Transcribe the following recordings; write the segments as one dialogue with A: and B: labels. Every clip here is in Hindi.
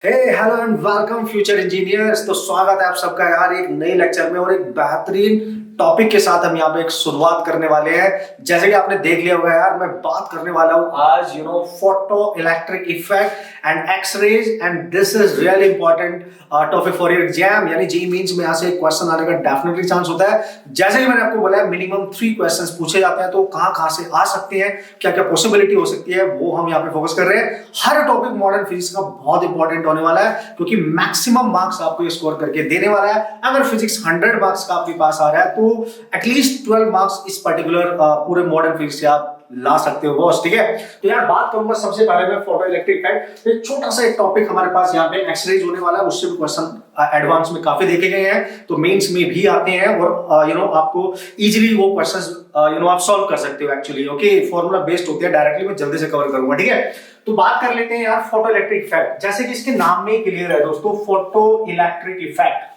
A: Hey hello and welcome future engineers. तो स्वागत है आप सबका यार एक नए लेक्चर में और एक बेहतरीन टॉपिक के साथ हम यहाँ पे एक शुरुआत करने वाले हैं। जैसे कि आपने देख लिया होगा यार, मैं बात करने वाला हूँ आज photo electric effect and X rays and this is really important topic for your exam. यानी जी मींस में यहाँ से एक क्वेश्चन आने का डेफिनेटली चांस होता है। जैसे कि मैंने आपको बोला है मिनिमम 3 क्वेश्चंस पूछे जाते हैं, तो कहाँ से आ सकते हैं, क्या क्या पॉसिबिलिटी हो सकती है, वो हम यहाँ पे फोकस कर रहे हैं। हर टॉपिक मॉडर्न फिजिक्स का बहुत इंपॉर्टेंट होने वाला है क्योंकि मैक्सिमम मार्क्स आपको ये स्कोर करके देने वाला है। अगर फिजिक्स 100 मार्क्स का आपके पास आ रहा है तो एटलीस्ट 12 मार्क्स इस पर्टिकुलर पूरे मॉडर्न फिजिक्स से आप ला सकते हो बॉस। ठीक है, तो यार बात करूंगा सबसे पहले मैं फोटो इलेक्ट्रिक इफेक्ट। एक छोटा सा एक टॉपिक हमारे पास यहाँ पे एक्सरेज होने वाला है, उससे भी क्वेश्चन एडवांस में काफी देखे गए हैं, तो मेंस में भी आते हैं और आपको इजीली वो क्वेश्चंस आप सॉल्व कर सकते हो एक्चुअली। ओके, फॉर्मूला बेस्ड होते हैं, डायरेक्टली मैं जल्दी से कवर करूंगा। ठीक है, तो बात कर लेते हैं यार फोटो इलेक्ट्रिक इफेक्ट। जैसे कि इसके नाम में ही क्लियर है दोस्तों, फोटो इलेक्ट्रिक इफेक्ट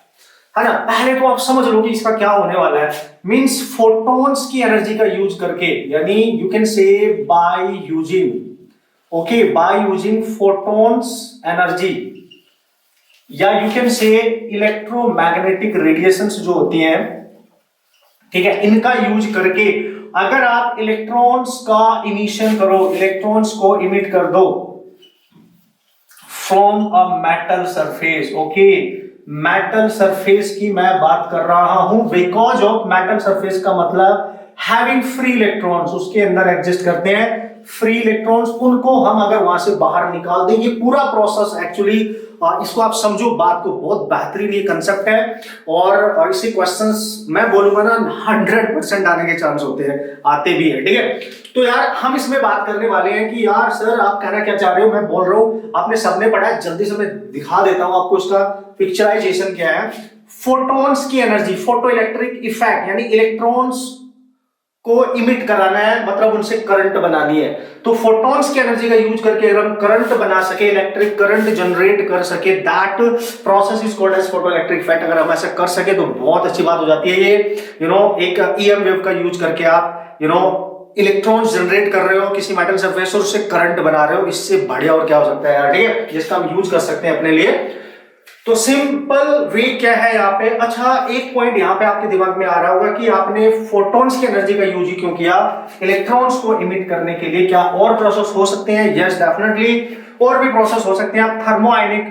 A: है ना। पहले तो आप समझ लो कि इसका क्या होने वाला है। मींस फोटॉन्स की एनर्जी का यूज करके, यानी you can say by using photons energy, या you can say electromagnetic radiations जो होती हैं, ठीक है, इनका यूज करके अगर आप इलेक्ट्रॉन्स का इमिशन करो, इलेक्ट्रॉन्स को इमिट कर दो from a metal surface. Okay, metal surface की मैं बात कर रहा हूं, बिकॉज ऑफ मेटल सरफेस का मतलब हैविंग फ्री इलेक्ट्रॉन्स, उसके अंदर एग्जिस्ट करते हैं फ्री इलेक्ट्रॉन्स। उनको हम अगर वहां से बाहर निकाल दें, ये पूरा प्रोसेस एक्चुअली इसको आप समझो, बात को बहुत बेहतरीन ये कंसेप्ट है। और इसी क्वेश्चंस मैं बोलूंगा ना 100% आने के चांस होते हैं, आते भी है। ठीक है, तो यार हम इसमें बात करने वाले हैं कि यार सर आप कहना क्या चाह रहे हो। मैं बोल रहा हूं आपने सबने पढ़ा है, जल्दी से मैं दिखा देता हूं आपको इसका पिक्चराइजेशन क्या है। फोटॉन्स की एनर्जी, फोटो इलेक्ट्रिक इफेक्ट, यानी इलेक्ट्रॉन्स को इमिट कराना है, मतलब उनसे करंट बनानी है। तो फोटॉन्स की एनर्जी का यूज करके अगर हम करंट बना सके, इलेक्ट्रिक करंट जनरेट कर सके, that process is called as photo electric effect. अगर हम ऐसा कर सके तो बहुत अच्छी बात हो जाती है। ये एक ईएम वेव का यूज करके आप इलेक्ट्रॉन्स जनरेट कर रहे हो किसी मेटल सरफेस और उससे करंट बना रहे हो, इससे बढ़िया और क्या हो सकता है यार। ठीक है, जिसका हम यूज कर सकते हैं अपने लिए। तो सिंपल वे क्या है यहाँ पे। अच्छा, एक पॉइंट यहाँ पे आपके दिमाग में आ रहा होगा कि आपने फोटॉन्स की एनर्जी का यूज क्यों किया इलेक्ट्रॉन्स को इमिट करने के लिए। क्या और प्रोसेस हो सकते हैं? यस डेफिनेटली, और भी प्रोसेस हो सकते हैं। आप थर्मोआयनिक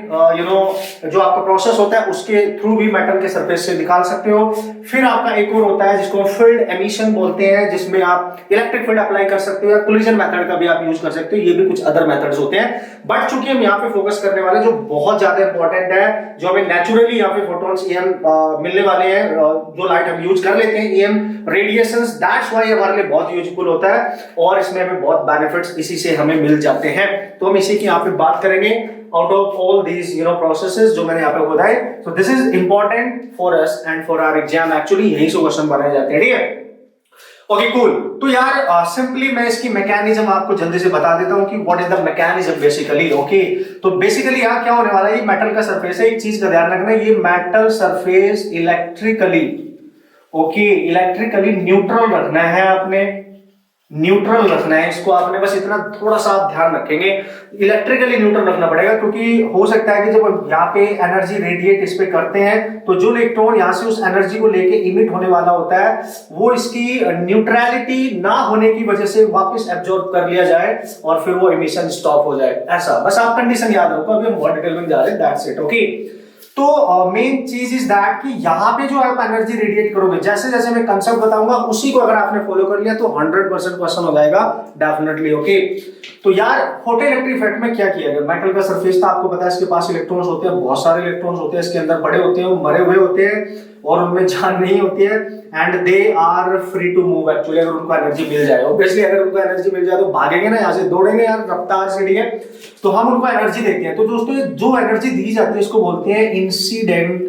A: जो आपका प्रोसेस होता है उसके थ्रू भी मेटल के सरफेस से निकाल सकते हो। फिर आपका एक और होता है जिसको फील्ड एमिशन बोलते हैं, जिसमें आप इलेक्ट्रिक फील्ड अप्लाई कर सकते हो, या कोलिजन मेथड का भी आप यूज कर सकते हो। ये भी कुछ अदर मेथड्स होते हैं, बट चूंकि हम यहाँ पे फोकस करने वाले जो बहुत ज्यादा इंपॉर्टेंट है, जो हमें नेचुरली यहाँ पे फोटॉन्स ईएम मिलने वाले हैं, जो लाइट हम यूज कर लेते हैं, ईएम रेडिएशंस, दैट्स व्हाई हमारे लिए बहुत यूजफुल होता है और इसमें हमें बहुत बेनिफिट्स इसी से हमें मिल जाते हैं। तो हम इसी की यहाँ पे बात करेंगे out of all these processes जो मैंने यहाँ पे बताए। So this is important for us and for our exam. Actually यही से क्वेश्चन बनाए जाते हैं। ठीक है, ओके कूल। तो यार सिंपली मैं इसकी मैकेनिज्म आपको जल्दी से बता देता हूं कि what is the mechanism basically. Okay, तो बेसिकली यार क्या होने वाला है, ये मेटल का सरफेस है। एक चीज का ध्यान रखना, ये metal surface electrically electrically neutral रखना है आपने, न्यूट्रल रखना है इसको आपने। बस इतना थोड़ा सा आप ध्यान रखेंगे, इलेक्ट्रिकली न्यूट्रल रखना पड़ेगा, क्योंकि हो सकता है कि जब यहाँ पे एनर्जी रेडिएट इस पे करते हैं तो जो इलेक्ट्रॉन यहाँ से उस एनर्जी को लेके इमिट होने वाला होता है, वो इसकी न्यूट्रलिटी ना होने की वजह से वापस एब्जॉर्ब कर लिया जाए और फिर वो इमिशन स्टॉप हो जाए। ऐसा बस आप कंडीशन याद रखो। अभी हम बहुत डिटेल में जा रहे हैं, दैट्स इट। ओके, तो मेन चीज इज दैट कि यहाँ पे जो आप एनर्जी रेडिएट करोगे, जैसे जैसे मैं कंसेप्ट बताऊंगा उसी को अगर आपने फॉलो कर लिया तो 100% क्वेश्चन हो जाएगा डेफिनेटली। ओके, तो यार फोटो इलेक्ट्रिक इफेक्ट में क्या किया गया, मेटल का सरफेस था, आपको पता है इसके पास इलेक्ट्रॉन्स होते हैं, बहुत सारे इलेक्ट्रॉन्स होते हैं इसके अंदर, बड़े होते हैं, मरे हुए होते हैं और उनमें जान नहीं होती है, and they are free to move actually. अगर उनको एनर्जी मिल जाए, ऑब्वियसली अगर उनको एनर्जी मिल जाए तो भागेंगे ना यहाँ से, दौड़ेंगे यार रफ्तार से। ठीक है, तो हम उनको एनर्जी देते हैं। तो दोस्तों जो एनर्जी दी जाती है इसको बोलते हैं इंसिडेंट,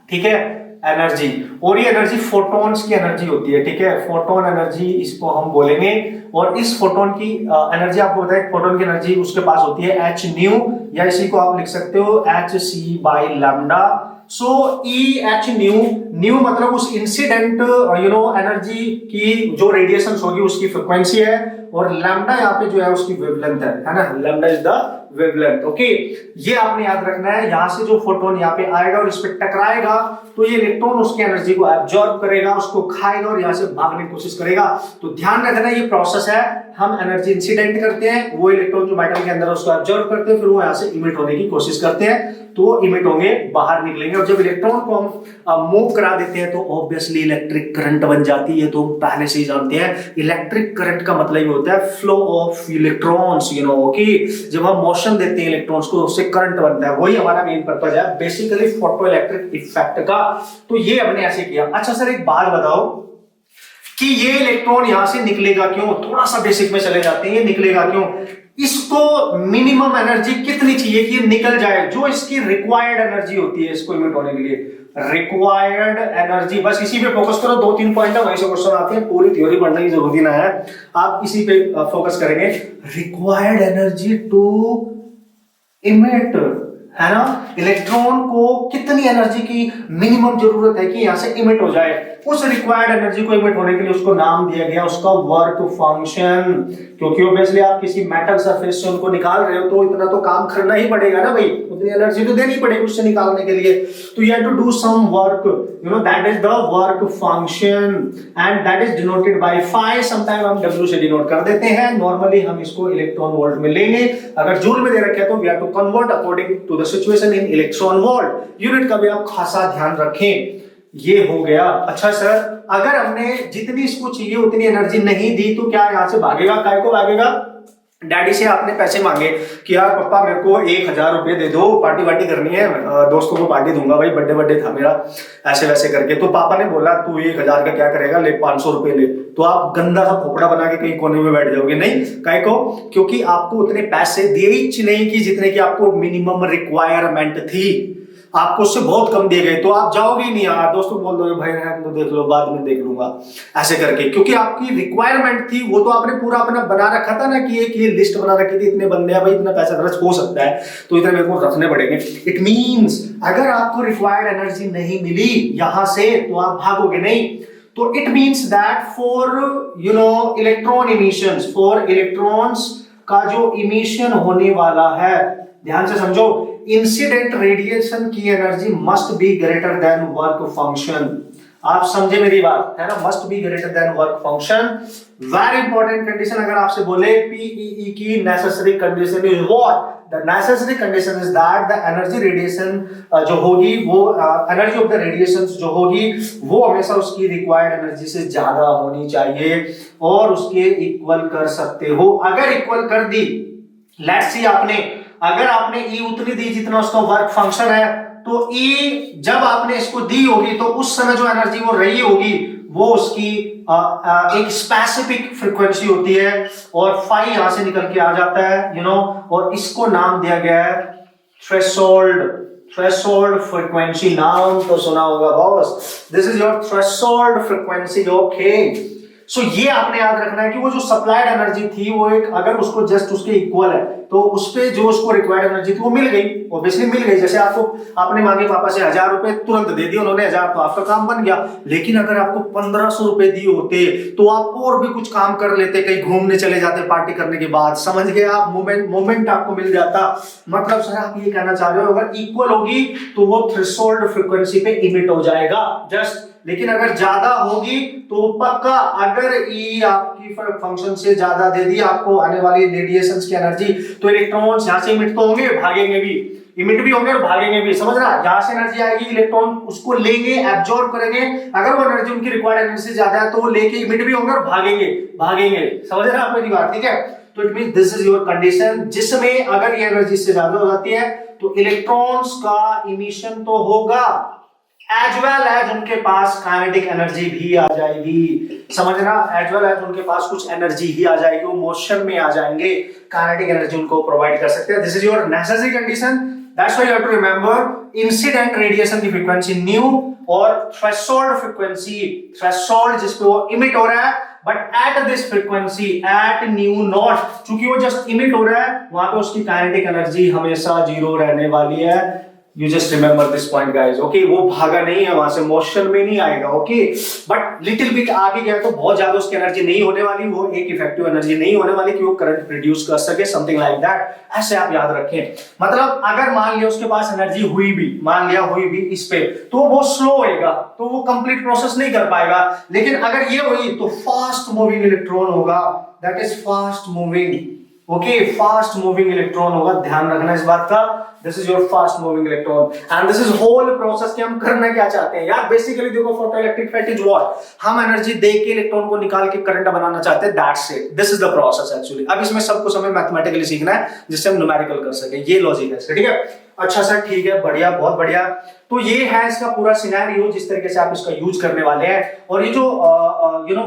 A: ठीक है, एनर्जी। और ये एनर्जी फोटॉन्स की एनर्जी होती है। ठीक है, फोटोन एनर्जी इसको हम बोलेंगे। और इस फोटोन की एनर्जी आपको बताया, फोटोन की एनर्जी उसके पास होती है एच न्यू, या इसी को आप लिख सकते हो h c by lambda. So E h nu मतलब उस इंसिडेंट एनर्जी की जो रेडिएशन होगी उसकी फ्रिक्वेंसी है, और लैम्डा यहाँ पे जो है उसकी वेवलेंथ है ना। Lambda is the wavelength. Okay, ये आपने याद रखना है। यहां से जो फोटोन यहाँ पे आएगा और इस पे टकराएगा तो ये इलेक्ट्रॉन उसकी एनर्जी को एब्जॉर्ब करेगा, उसको खाएगा और यहाँ से भागने की कोशिश करेगा। तो ध्यान रखना ये प्रोसेस है, हम एनर्जी इंसिडेंट करते हैं, वो इलेक्ट्रॉन जो मेटल के अंदर है उसको एब्जॉर्ब करते हैं, फिर वो यहाँ से इमिट होने की कोशिश करते हैं, तो वो इमिट होंगे, बाहर निकलेंगे। और जब इलेक्ट्रॉन को हम मूव करा देते हैं तो ऑब्वियसली इलेक्ट्रिक करंट बन जाती है। तो हम पहले से ही जानते हैं इलेक्ट्रिक करंट का मतलब ये होता है flow of electrons, you know. Okay, जब हम मोशन देते हैं इलेक्ट्रॉन्स को उससे करंट बनता है, वही हमारा मेन पर्पस है बेसिकली फोटो इलेक्ट्रिक इफेक्ट का। तो ये हमने ऐसे किया। अच्छा सर एक बात बताओ कि ये इलेक्ट्रॉन यहां से निकलेगा क्यों? थोड़ा सा बेसिक में चले जाते हैं, ये निकलेगा क्यों? इसको मिनिमम एनर्जी कितनी चाहिए कि ये निकल जाए? जो इसकी रिक्वायर्ड एनर्जी होती है इसको इमिट होने के लिए, रिक्वायर्ड एनर्जी, बस इसी पे फोकस करो। 2-3 पॉइंट है, वहीं से क्वेश्चन आते हैं, पूरी थ्योरी पढ़ने की जरूरत ही ना है, आप इसी पे फोकस करेंगे। रिक्वायर्ड एनर्जी टू इमिट, है ना? इलेक्ट्रॉन को कितनी एनर्जी की मिनिमम जरूरत है कि यहां से इमिट हो जाए? उस रिक्वायर्ड एनर्जी को इमिट होने के लिए उसको नाम दिया गया उसका वर्क फंक्शन। क्योंकि ऑब्वियसली आप किसी मेटल सरफेस से उनको निकाल रहे हो तो इतना तो काम करना ही पड़ेगा ना भाई, उतनी एनर्जी तो देनी पड़ेगी उससे निकालने के लिए। तो you have to do some work, you know, that is the work function and that is denoted by phi. Sometime हम डब्ल्यू से डिनोट कर देते हैं, नॉर्मली हम इसको इलेक्ट्रॉन वोल्ट में लेंगे। अगर जूल में दे रखे तो we have to convert according to the situation in electron volt. Unit का भी आप खासा ध्यान रखें। ये हो गया। अच्छा सर, अगर हमने जितनी इसको चाहिए उतनी एनर्जी नहीं दी तो क्या यहां से भागेगा? काय को भागेगा? डैडी से आपने पैसे मांगे कि यार पापा मेरे को 1000 रुपए दे दो, पार्टी वार्टी करनी है, दोस्तों को पार्टी दूंगा भाई, बर्थडे था मेरा, ऐसे वैसे करके। तो पापा ने बोला तू 1000 का क्या करेगा, ले 500 रुपए ले। तो आप गंदा सा खोपड़ा बना के कहीं कोने में बैठ जाओगे? नहीं, काय को? क्योंकि आपको उतने पैसे दिए ही नहीं कि जितने की आपको मिनिमम रिक्वायरमेंट थी, आपको उससे बहुत कम दिए गए, तो आप जाओगे ही नहीं यार, दोस्तों बोल दोगे भाई रहने दो, देख लो बाद में देख लूंगा, ऐसे करके। क्योंकि आपकी रिक्वायरमेंट थी, वो तो आपने पूरा अपना बना रखा था ना कि एक ये लिस्ट बना रखी थी, इतने बंदे हैं भाई, इतना पैसा खर्च हो सकता है तो इतने मेरे को रखने पड़ेंगे। इट मींस अगर आपको रिक्वायर्ड एनर्जी नहीं मिली यहां से तो आप भागोगे नहीं। तो it means that for you know electron emissions, for electrons का जो इमिशन होने वाला है, ध्यान से समझो, इंसिडेंट रेडिएशन की energy must be greater then work function. आप समझे मेरी बात, है ना? Must be greater then work function. Very important condition. अगर आपसे बोले पीईई की necessary condition is what? The necessary condition is that the energy radiation जो होगी वो एनर्जी ऑफ द रेडिएशन जो होगी वो हमेशा उसकी रिक्वायर्ड एनर्जी से ज्यादा होनी चाहिए और उसके इक्वल कर सकते हो। अगर इक्वल कर दी, लेट्स सी अगर आपने ई उतनी दी जितना उसका वर्क फंक्शन है, तो ई जब आपने इसको दी होगी तो उस समय जो एनर्जी वो रही होगी वो उसकी एक स्पेसिफिक फ्रीक्वेंसी होती है और फाई यहां से निकल के आ जाता है, यू नो, और इसको नाम दिया गया है थ्रेशोल्ड। थ्रेशोल्ड फ्रीक्वेंसी नाम तो सुना होगा boss, this is your threshold frequency. Okay, so ये आपने याद रखना है कि वो जो सप्लाइड एनर्जी थी वो एक, अगर उसको जस्ट उसके इक्वल है तो उस पे जो उसको रिक्वायर्ड एनर्जी थी वो मिल गई, ऑब्वियसली मिल गई। जैसे आपने मांगे पापा से 1000 रुपए, तुरंत दे दिए उन्होंने 1000, तो आपका काम बन गया। लेकिन अगर आपको 1500 रुपए दिए होते तो आप और भी कुछ काम कर लेते, कहीं घूमने चले जाते पार्टी करने के बाद, समझ गए आप? मोमेंट आपको मिल जाता। मतलब सर आप ये कहना चाह रहे हो अगर इक्वल होगी तो वो थ्रेशोल्ड फ्रीक्वेंसी पे इमिट हो जाएगा जस्ट, लेकिन अगर ज्यादा होगी तो पक्का, अगर ई आपकी फंक्शन से ज्यादा दे दी आपको आने वाली रेडिएशंस की एनर्जी, तो इलेक्ट्रॉन्स यहां से इमिट तो होंगे, भागेंगे भी, इमिट भी होंगे और भागेंगे भी, समझ रहा? यहां से एनर्जी आएगी, इलेक्ट्रॉन उसको लेंगे, एब्जॉर्ब करेंगे, अगर वो एनर्जी उनकी रिक्वायर्ड एनर्जी से ज्यादा है तो वो लेके इमिट भी होंगे और भागेंगे। समझ रहे आप मेरी बात? ठीक है, तो it means this is your condition जिसमें अगर ये एनर्जी से ज्यादा हो जाती है तो इलेक्ट्रॉन्स का इमिशन तो होगा, एज वेल एज उनके पास काइनेटिक एनर्जी भी आ जाएगी। समझना, एज वेल एज उनके पास कुछ एनर्जी ही आ जाएगी, वो मोशन में आ जाएंगे, काइनेटिक एनर्जी उनको प्रोवाइड कर सकते हैं। This is your necessary condition. That's why you have to remember incident radiation की फ्रीक्वेंसी न्यू और थ्रेशोल्ड फ्रीक्वेंसी, थ्रेशोल्ड जिस पे वो इमिट हो रहा है, but at this frequency at nu naught, चूंकि वो जस्ट इमिट हो रहा है, वहां पे उसकी काइनेटिक एनर्जी हमेशा 0 रहने वाली है। You just remember this point guys, okay. वो भागा नहीं है वहां से, मोशन में नहीं आएगा, ओके। बट लिटिल बिट आगे गया तो बहुत ज्यादा उसकी एनर्जी नहीं होने वाली, वो एक इफेक्टिव एनर्जी नहीं होने वाली कि वो करंट प्रोड्यूस कर सके, समथिंग लाइक दैट। ऐसे आप याद रखें। मतलब अगर मान लिया उसके पास एनर्जी हुई भी, मान लिया हुई भी इस पे, तो वो स्लो होएगा, तो वो कंप्लीट प्रोसेस नहीं कर पाएगा। लेकिन अगर ये हुई तो फास्ट मूविंग इलेक्ट्रॉन होगा, that is fast moving, okay. Fast moving electron होगा, ध्यान रखना इस बात का। This is your fast moving electron and this is whole process कि हम करना क्या चाहते हैं यार। बेसिकली देखो, फोटोइलेक्ट्रिक इफेक्ट इज व्हाट, हम एनर्जी दे के इलेक्ट्रॉन को निकाल के करंट बनाना चाहते हैं, that's it, this is the process actually. अब इसमें सब कुछ हमें मैथमेटिकली सीखना है जिससे हम न्यूमेरिकल कर सके, ये लॉजिक है, ठीक है। अच्छा सर, ठीक है, बढ़िया, बहुत बढ़िया। तो ये है इसका पूरा सिनेरियो, जिस तरीके से आप इसका यूज करने वाले हैं। और ये जो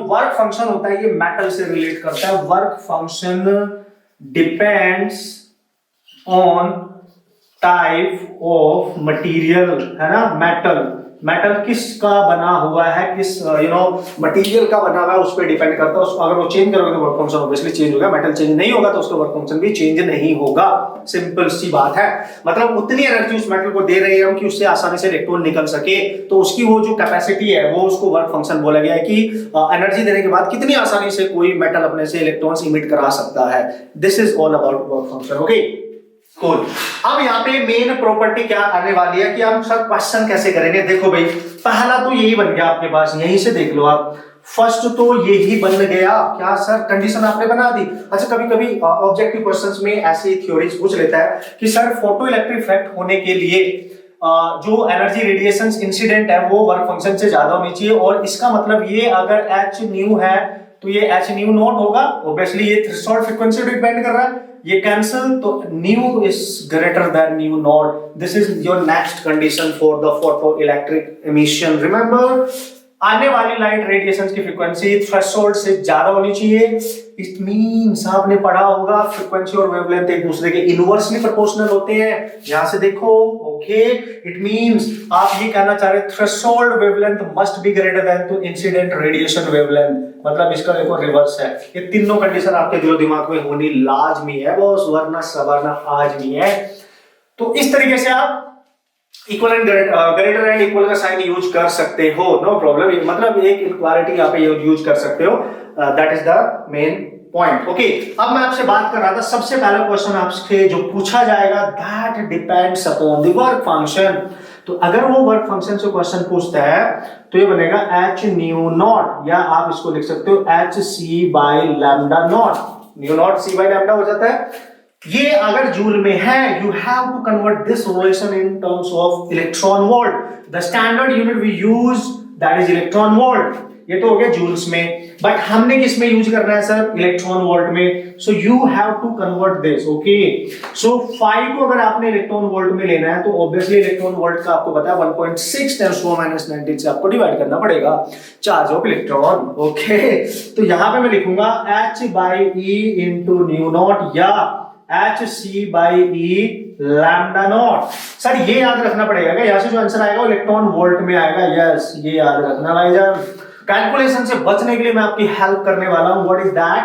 A: वर्क फंक्शन होता है, ये मेटल से रिलेट करता है। Work function depends on type of material, है ना। मेटल किसका बना हुआ है, किस मटेरियल का बना हुआ है, उस पर डिपेंड करता है। अगर वो चेंज करोगे तो वर्क फंक्शन ऑब्वियसली चेंज होगा। मेटल चेंज नहीं होगा तो उसका वर्क फंक्शन भी चेंज नहीं होगा, सिंपल सी बात है। मतलब उतनी एनर्जी उस मेटल को दे रहे हैं हम कि उससे आसानी से इलेक्ट्रॉन निकल सके, तो उसकी वो जो कैपेसिटी है वो उसको वर्क फंक्शन बोला गया है कि एनर्जी देने के बाद कितनी आसानी से कोई मेटल अपने से इलेक्ट्रॉन्स इमिट करा सकता है। This is all about work function, okay. Cool. अब यहाँ पे मेन प्रॉपर्टी क्या आने वाली है कि हम सर क्वेश्चन कैसे करेंगे। देखो भाई, पहला तो यही बन गया आपके पास, यहीं से देख लो आप। फर्स्ट तो यही बन गया, क्या सर, कंडीशन आपने बना दी। अच्छा, कभी कभी ऑब्जेक्टिव क्वेश्चंस में ऐसी थ्योरीज पूछ लेता है कि सर फोटो इलेक्ट्रिक इफेक्ट होने के लिए जो एनर्जी रेडिएशन इंसिडेंट है वो वर्क फंक्शन से ज्यादा होनी चाहिए। और इसका मतलब ये अगर एच न्यू है तो ये एच न्यू नॉट होगा, ऑब्वियसली ये थ्रेशोल्ड फ्रीक्वेंसी पे डिपेंड कर रहा है। ये कैंसिल, तो new is greater then new not. This is your next condition for the photo electric emission. Remember, आने वाली लाइट रेडिएशन की फ्रीक्वेंसी थ्रेशोल्ड से ज्यादा होनी चाहिए। इट मींस आपने पढ़ा होगा फ्रीक्वेंसी और वेवलेंथ एक दूसरे के इनवर्सली प्रोपोर्शनल होते हैं। यहां से देखो, ओके। इट मींस आप ये कहना चाह रहे हैं threshold wavelength must be greater than to incident radiation wavelength. मतलब इसका देखो रिवर्स है। ये तीनों कंडीशन आपके दिलो दिमाग में होनी लाजमी है, बॉस, वरना सवरना आजमी है। तो इस तरीके से आप इक्विवेलेंट ग्रेटर एंड इक्वल का साइन यूज कर सकते हो, नो प्रॉब्लम। मतलब एक इक्वालिटी यहाँ पे यूज कर सकते हो, that is the main point, okay. अब मैं आपसे बात कर रहा था, सबसे पहला क्वेश्चन आपसे जो पूछा जाएगा, that depends upon the work function. तो अगर वो वर्क फंक्शन से क्वेश्चन पूछता है तो ये बनेगा एच न्यू नॉट, या आप इसको लिख सकते हो h c by lambda naught. Nu naught c by lambda हो जाता है। ये अगर जूल में है, you have to convert this relation in terms of electron volt. The standard unit we use that is electron volt. ये तो हो गया जूल्स में, बट हमने किस में यूज करना है सर, इलेक्ट्रॉन वोल्ट में। So you have to convert this, okay. So 5 को अगर आपने इलेक्ट्रॉन वोल्ट में लेना है तो ऑब्वियसली इलेक्ट्रॉन वोल्ट का आपको पता है 1.6 × 10⁻⁹ से आपको डिवाइड करना पड़ेगा चार्ज ऑफ इलेक्ट्रॉन, ओके। तो यहां पे मैं लिखूंगा h/e इंटू न्यू नॉट या hc/e लैम्डा नॉट। सर ये याद रखना पड़ेगा, यहां से जो आंसर आएगा वो इलेक्ट्रॉन वोल्ट में आएगा। यस, ये याद रखना भाईजान। कैलकुलेशन से बचने के लिए मैं आपकी हेल्प करने वाला हूं। व्हाट इज दैट,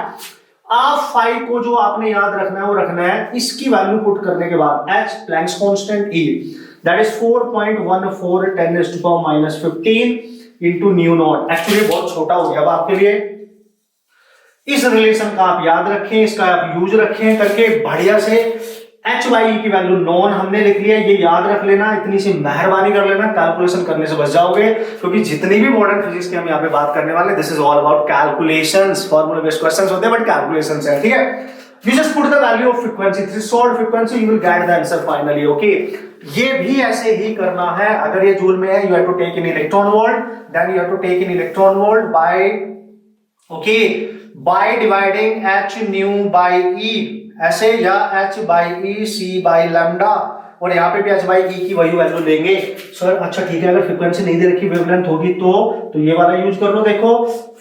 A: आप 5 को जो आपने याद रखना है वो रखना है, इसकी वैल्यू पुट करने के बाद h Planck's constant E that is 4.14 10⁻⁻15 into new not. Actually बहुत छोटा हो गया अब आपके लिए। इस रिलेशन का आप याद रखें, इसका आप यूज रखें करके बढ़िया से। h/e की वैल्यू नॉन हमने लिख लिया, ये याद रख लेना, इतनी सी मेहरबानी कर लेना, कैलकुलेशन करने से बच जाओगे। क्योंकि जितनी भी मॉडर्न फिजिक्स की हम यहाँ पे बात करने वाले, this is all about calculations. Formula based questions होते हैं बट कैलकुलेशंस है, ठीक है। You just put the value of frequency, threshold frequency, you will get the answer finally, okay. ये भी ऐसे ही करना है। अगर ये जूल में है, you have to take in electron volt, then you have to take in electron volt by, okay, by dividing h nu by e ऐसे, या h/e c बाय लैम्डा। और यहाँ पे भी h/e की वही वैल्यू लेंगे सर। अच्छा ठीक है, अगर फ्रीक्वेंसी नहीं दे रखी, वेवलेंथ होगी तो ये वाला यूज कर लो। देखो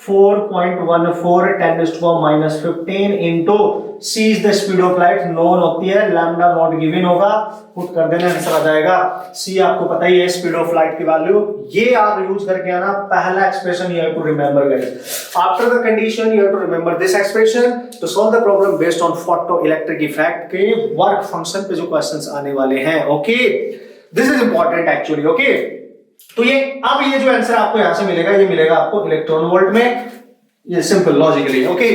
A: 4.14 10⁻⁻15 into c is the speed of light, known होती है, लैम्डा नॉट गिवन होगा, पुट कर देना, आंसर आ जाएगा। c आपको पता ही है स्पीड ऑफ लाइट की वैल्यू। ये आप यूज करके आना, पहला expression you have to remember guys. After the condition you have to remember this expression to solve the problem based on photo electric effect के वर्क फंक्शन पे जो क्वेश्चंस आने वाले हैं, okay. This is important actually, okay. तो ये जो आंसर आपको यहां से मिलेगा, ये मिलेगा आपको इलेक्ट्रॉन वोल्ट में, ये सिंपल लॉजिकली, ओके।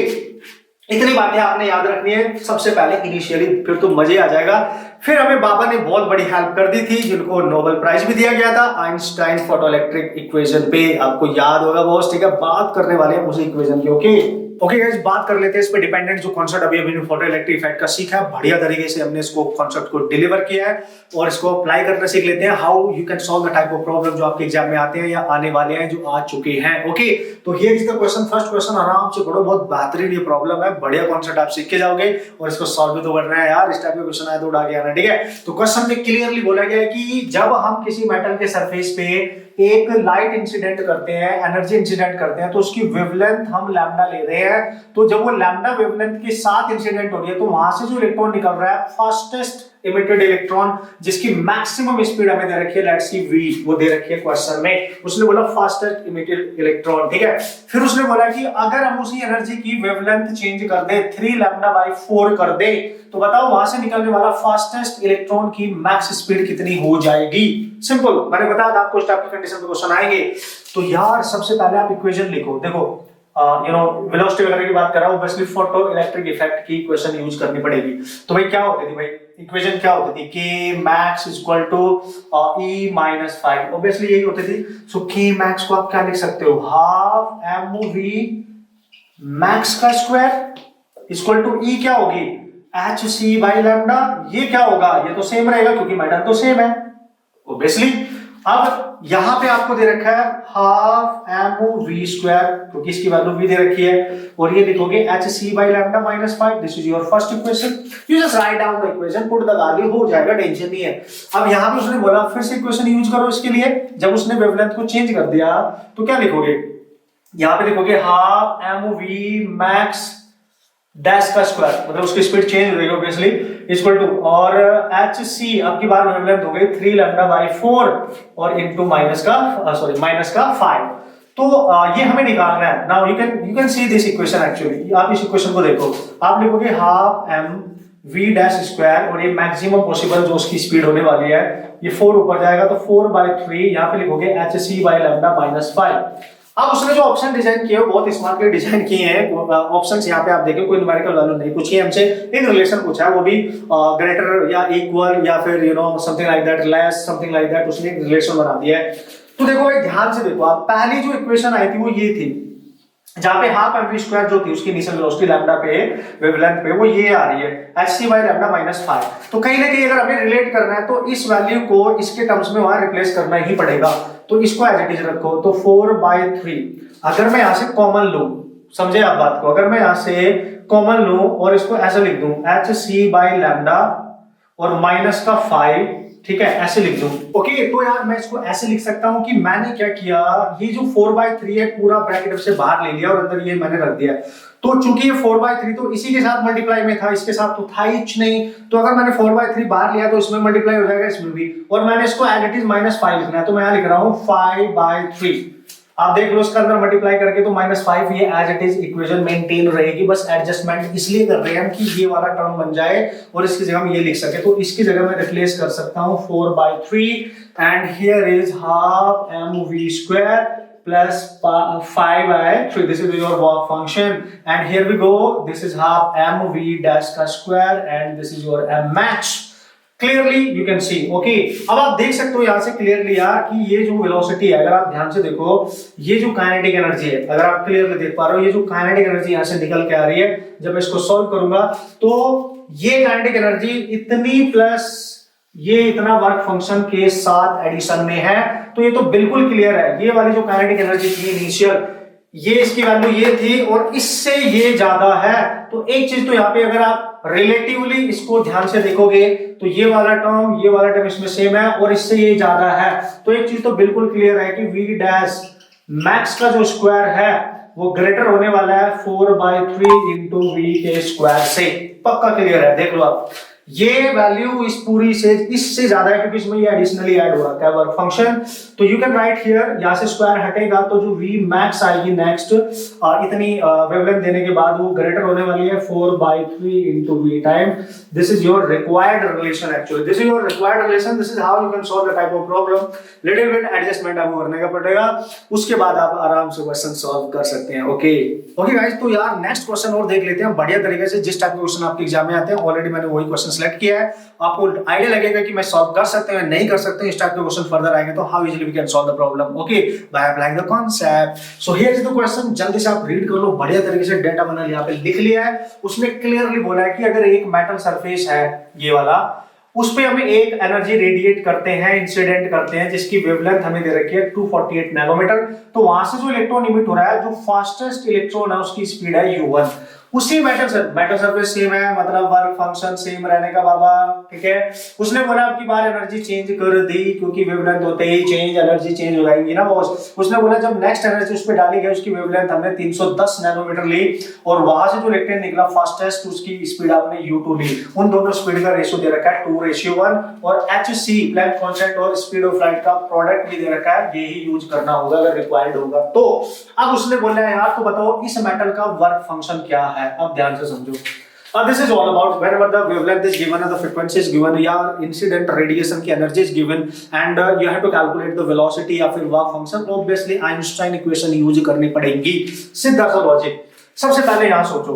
A: इतनी बातें आपने याद रखनी है सबसे पहले इनिशियली, फिर तो मजे आ जाएगा। फिर हमें बाबा ने बहुत बड़ी हेल्प कर दी थी, जिनको नोबेल प्राइज भी दिया गया था आइंस्टाइन फोटोइलेक्ट्रिक इक्वेशन पे, आपको याद होगा बॉस, ठीक है। बात करने वाले हैं उसी इक्वेशन की, ओके ओके गाइस, बात कर लेते हैं इस पे डिपेंडेंट जो कॉन्सेप्ट अभी हमने फोटोइलेक्ट्रिक इफेक्ट का सीखा है, बढ़िया तरीके से हमने इसको कॉन्सेप्ट को डिलीवर किया है और इसको अप्लाई करना सीख लेते हैं। How you can solve the type of problem जो आपके एग्जाम में आते हैं या आने वाले हैं, जो आ चुके हैं, ओके। तो here is the question, first question, आराम से पढ़ो, बहुत बेहतरीन ये प्रॉब्लम है, बढ़िया कॉन्सेप्ट आप सीख के जाओगे और इसको सॉल्व भी तो करना है यार, इस टाइप का क्वेश्चन आया तो उड़ा के आना, ठीक है। तो क्वेश्चन में क्लियरली बोला गया है कि जब हम किसी मेटल के सरफेस पे एक लाइट इंसिडेंट करते हैं, एनर्जी इंसिडेंट करते हैं, तो उसकी वेवलेंथ हम लैम्डा ले रहे हैं। तो जब वो लैम्डा वेवलेंथ के साथ इंसिडेंट हो रही है, तो वहां से जो इलेक्ट्रॉन निकल रहा है, फास्टेस्ट इमिटेड इलेक्ट्रॉन, जिसकी मैक्सिमम स्पीड हमें दे रखी है, लेट्स सी v, वो दे रखी है क्वेश्चन में, उसने बोला फास्टेस्ट इमिटेड इलेक्ट्रॉन, ठीक है। फिर उसने बोला कि अगर हम उसी एनर्जी की वेवलेंथ चेंज कर दे, 3 लैम्डा बाई 4 कर दे, तो बताओ वहां से निकलने वाला फास्टेस्ट इलेक्ट्रॉन की मैक्स स्पीड कितनी हो जाएगी। सिंपल, मैंने बताया था आपको इस टाइप की कंडीशन पे क्वेश्चन आएंगे। तो यार सबसे पहले आप इक्वेशन लिखो, देखो वेलोसिटी वगैरह की बात कर रहा हूं, ऑब्वियसली फोटो इलेक्ट्रिक इफेक्ट की इक्वेशन यूज करनी पड़ेगी। तो भाई क्या होती थी, भाई इक्वेशन क्या होती थी, k max equal to e minus 5, obviously यही होती थी। सो k max को आप क्या लिख सकते हो, हाफ mv max का स्क्वायर इक्वल टू e क्या होगी, hc बाई लैम्डा। ये क्या होगा, ये तो सेम रहेगा क्योंकि मेटल तो सेम है ऑब्वियसली। अब यहां पे आपको दे रखा है हाफ एमओ वी स्क्वायर, क्योंकि इसकी वैल्यू भी दे रखी है, और ये लिखोगे h c by lambda minus 5। This is your first equation, you just write down the equation, put the value, हो जाएगा, टेंशन नहीं है। अब यहां पे उसने बोला फिर से इक्वेशन यूज करो इसके लिए, जब उसने वेवलेंथ को चेंज कर दिया तो क्या लिखोगे, यहां पे लिखोगे half m o v max dash का स्क्वायर, मतलब उसकी स्पीड चेंज हो रही है ऑब्वियसली, इक्वल टू, और एच सी अब की बार वेवलेंथ हो गई 3 लैम्डा बाई 4 और इनटू माइनस का 5। तो ये हमें निकालना है। Now you can see this equation, actually आप इस इक्वेशन को देखो, आप लिखोगे half m v dash square, और ये मैक्सिमम पॉसिबल जो उसकी स्पीड होने वाली है, ये 4 ऊपर जाएगा तो 4/3, यहाँ पे लिखोगे h c by lambda minus 5। अब उसने जो ऑप्शन डिजाइन किए बहुत स्मार्टली डिजाइन किए हैं। ऑप्शंस यहाँ पे आप देखो, कोई न्यूमेरिकल वैल्यू नहीं पूछी है हमसे, एक रिलेशन पूछा है, वो भी ग्रेटर या इक्वल या फिर something like that, less, something like that, उसने एक रिलेशन बना दिया है। तो देखो भाई ध्यान से देखो, आप पहली जो इक्वेशन आई थी वो ये थी, जहां पे हाफ एम वी स्क्वायर जो थी उसकी इनिशियल वेलोसिटी लैम्डा पे वेवलेंथ पे वो ये आ रही है hc बाई लैम्डा माइनस 5। तो कहीं ना कहीं अगर हमें रिलेट करना है तो इस वैल्यू को इसके टर्म्स में वहां रिप्लेस करना ही पड़ेगा। तो इसको एज इट इज रखो, तो 4/3 अगर मैं यहां से कॉमन लूं, समझे आप बात को, अगर मैं यहां से कॉमन लूं और इसको ऐसे लिख दूं hc बाई लैम्डा और माइनस का 5, ठीक है, ऐसे लिख दूं, ओके। तो यार मैं इसको ऐसे लिख सकता हूं कि मैंने क्या किया, ये जो 4/3 है पूरा ब्रैकेट से बाहर ले लिया और अंदर ये मैंने रख दिया। तो चूंकि ये 4/3 तो इसी के साथ मल्टीप्लाई में था, इसके साथ तो था ही नहीं, तो अगर मैंने 4/3 बाहर लिया तो इसमें मल्टीप्लाई हो जाएगा, इसमें भी, और मैंने इसको एज इट इज -5 लिखना है, तो मैं यहां लिख रहा हूं 5/3। आप देख लो इसका अंदर मल्टीप्लाई करके तो -5, ये as it is equation maintain रहेगी, बस एडजस्टमेंट इसलिए कर रहे हैं हम कि ये वाला टर्म बन जाए और इसकी जगह हम ये लिख सके। तो इसकी जगह मैं रिप्लेस कर सकता हूं 4/3 and here is half m v square plus 5/3. This is your work function, and here we go, this is half mv dash का square and this is your m max. Clearly you can see, okay. अब आप देख सकते हो यहाँ से क्लियरली यार कि ये जो वेलोसिटी है, अगर आप ध्यान से देखो, ये जो काइनेटिक एनर्जी है, अगर आप क्लियरली देख पा रहे हो, ये जो काइनेटिक एनर्जी यहाँ से निकल के आ रही है, जब मैं इसको सॉल्व करूंगा तो ये काइनेटिक एनर्जी इतनी प्लस ये इतना वर्क फंक्शन के साथ एडिशन में है, तो ये तो बिल्कुल क्लियर है। ये वाली जो काइनेटिक एनर्जी थी इनिशियल, ये इसकी वैल्यू ये थी और इससे ये ज्यादा है। तो एक चीज तो यहाँ पे अगर आप रिलेटिवली इसको ध्यान से देखोगे तो ये वाला टर्म इसमें सेम है और इससे ये ज्यादा है। तो एक चीज तो बिल्कुल क्लियर है कि v डैश मैक्स का जो स्क्वायर है वो ग्रेटर होने वाला है 4/3 इंटू वी के स्क्वायर से, पक्का क्लियर है, देख लो आप। ये वैल्यू इस पूरी से इससे ज्यादा है क्योंकि इसमें ये एडिशनली ऐड हो रहा है वर्क फंक्शन। तो यू कैन राइट हियर, यहां से स्क्वायर हटेगा तो जो वी मैक्स आएगी नेक्स्ट इतनी वेवलेंथ देने के बाद वो ग्रेटर होने वाली है 4/3 into v time. This is your required relation, actually this is your required relation. This is how you can solve the type of problem. Little bit adjustment आपको करने का पड़ेगा, उसके बाद आप आराम से क्वेश्चन सॉल्व कर सकते हैं। ओके ओके गाइस, तो यार नेक्स्ट क्वेश्चन और देख लेते हैं बढ़िया तरीके से। जिस टाइप के क्वेश्चन आपके एग्जाम में आते हैं ऑलरेडी मैंने वही क्वेश्चन सेलेक्ट किया है, आपको आइडिया लगेगा कि मैं सॉल्व कर सकते हैं नहीं कर सकते हैं। इस टाइप के क्वेश्चन फर्दर आएंगे तो how easily we can solve the problem, okay, by applying the concept. So here is the question, जल्दी से आप रीड कर लो बढ़िया तरीके से। डेटा मैंने यहाँ पे लिख लिया है, उसमें क्लियरली बोला है कि अगर एक मेटल सरफेस है ये वाला, उस पे हमें एक एनर्जी रेडिएट करते हैं, इंसिडेंट करते हैं, जिसकी वेवलेंथ हमें दे रखी है 248 नैनोमीटर। तो वहां से जो इलेक्ट्रॉन इमिट हो रहा है, जो फास्टेस्ट इलेक्ट्रॉन है उसकी स्पीड है u1। उसी मेटल सरफेस सेम है, मतलब वर्क फंक्शन सेम रहने का बाबा, ठीक है। उसने बोला अब की बार एनर्जी चेंज कर दी क्योंकि वेवलेंथ होते ही चेंज एनर्जी चेंज हो जाएगी ना बॉस। उसने बोला जब नेक्स्ट एनर्जी उस पे डाली गई उसकी वेवलेंथ हमने 310 नैनोमीटर ली और वहां से जो इलेक्ट्रॉन निकला फास्टेस्ट उसकी स्पीड आपने u2 ली। उन दोनों स्पीड का रेशियो दे रखा है 2:1 और hc प्लैंक कांस्टेंट और स्पीड ऑफ लाइट का प्रोडक्ट भी दे रखा है, यही यूज करना होगा अगर रिक्वायर्ड होगा तो। अब उसने बोला यार तो बताओ इस मेटल का वर्क फंक्शन क्या है, अब ध्यान से समझो। This is all about whenever the wavelength is given and the frequency is given या incident radiation की energy is given and you have to calculate the velocity या फिर work function, obviously Einstein equation use करनी पड़ेगी। सीधा सा लॉजिक। सबसे पहले यहाँ सोचो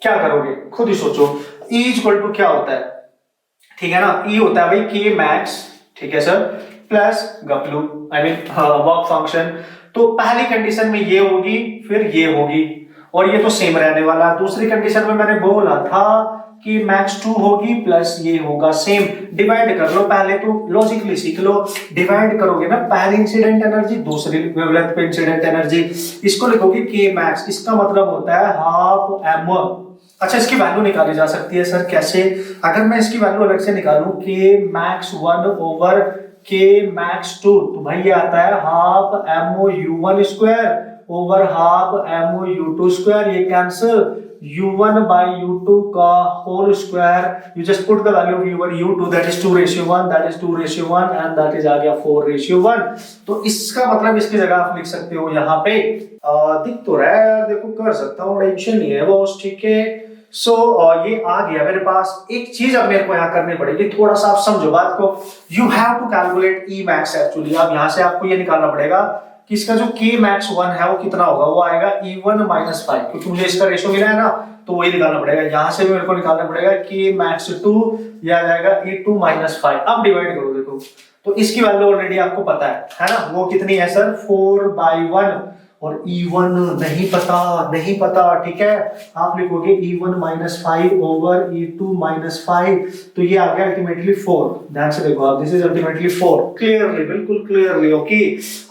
A: क्या करोगे, खुद ही सोचो। E इक्वल टू क्या होता है, ठीक है ना, E होता है भाई K max, ठीक है सर, प्लस गपलू आई मीन वर्क फंक्शन। तो पहली कंडीशन में ये होगी फिर ये होगी और ये तो सेम रहने वाला। दूसरी कंडीशन में मैंने बोला था कि मैक्स 2 होगी प्लस ये होगा सेम। डिवाइड कर लो, पहले तो लॉजिकली सीख लो। डिवाइड करोगे ना, पहली इंसिडेंट एनर्जी दूसरी वेवलेंथ पे इंसिडेंट एनर्जी, इसको लिखोगे के मैक्स। इसका मतलब होता है हाफ एम। अच्छा इसकी वैल्यू निकाली जा सकती है सर, कैसे? अगर मैं इसकी वैल्यू अलग से निकालूं के मैक्स 1 ओवर के मैक्स 2 तो भाई ये आता है half m o u1 square over half m o u2 square. ये कैंसिल, u1 by u2 का whole square, you just put the value of u1 u2 that is 2:1, that is 2:1 and that is आ गया 4:1। तो इसका मतलब इसकी जगह आप लिख सकते हो यहाँ पे दिख तो रहा है, देखो कर सकता हूँ, टेंशन नहीं है बॉस, ठीक है। सो ये आ गया मेरे पास। एक चीज अब मेरे को यहाँ करनी पड़ेगी, थोड़ा सा आप समझो बात को। You have to calculate E max actually. अब यहाँ से आपको ये निकालना पड़ेगा कि इसका जो के मैक्स 1 है वो कितना होगा, वो आएगा E1 - 5, क्योंकि मुझे इसका रेशियो मिला है ना तो वही निकालना पड़ेगा। यहाँ से भी मेरे को निकालना पड़ेगा कि मैक्स 2 ये आ जाएगा E2 - 5। अब डिवाइड करो, देखो तो इसकी वैल्यू ऑलरेडी आपको पता है ना, वो कितनी है सर 4/1 और E1 नहीं पता, ठीक है। आप लिखोगे E1 - 5 ओवर E2 - 5 तो ये आ गया अल्टीमेटली 4। ध्यान से देखो आप, दिस इज अल्टीमेटली 4, क्लियरली, बिल्कुल क्लियरली, ओके।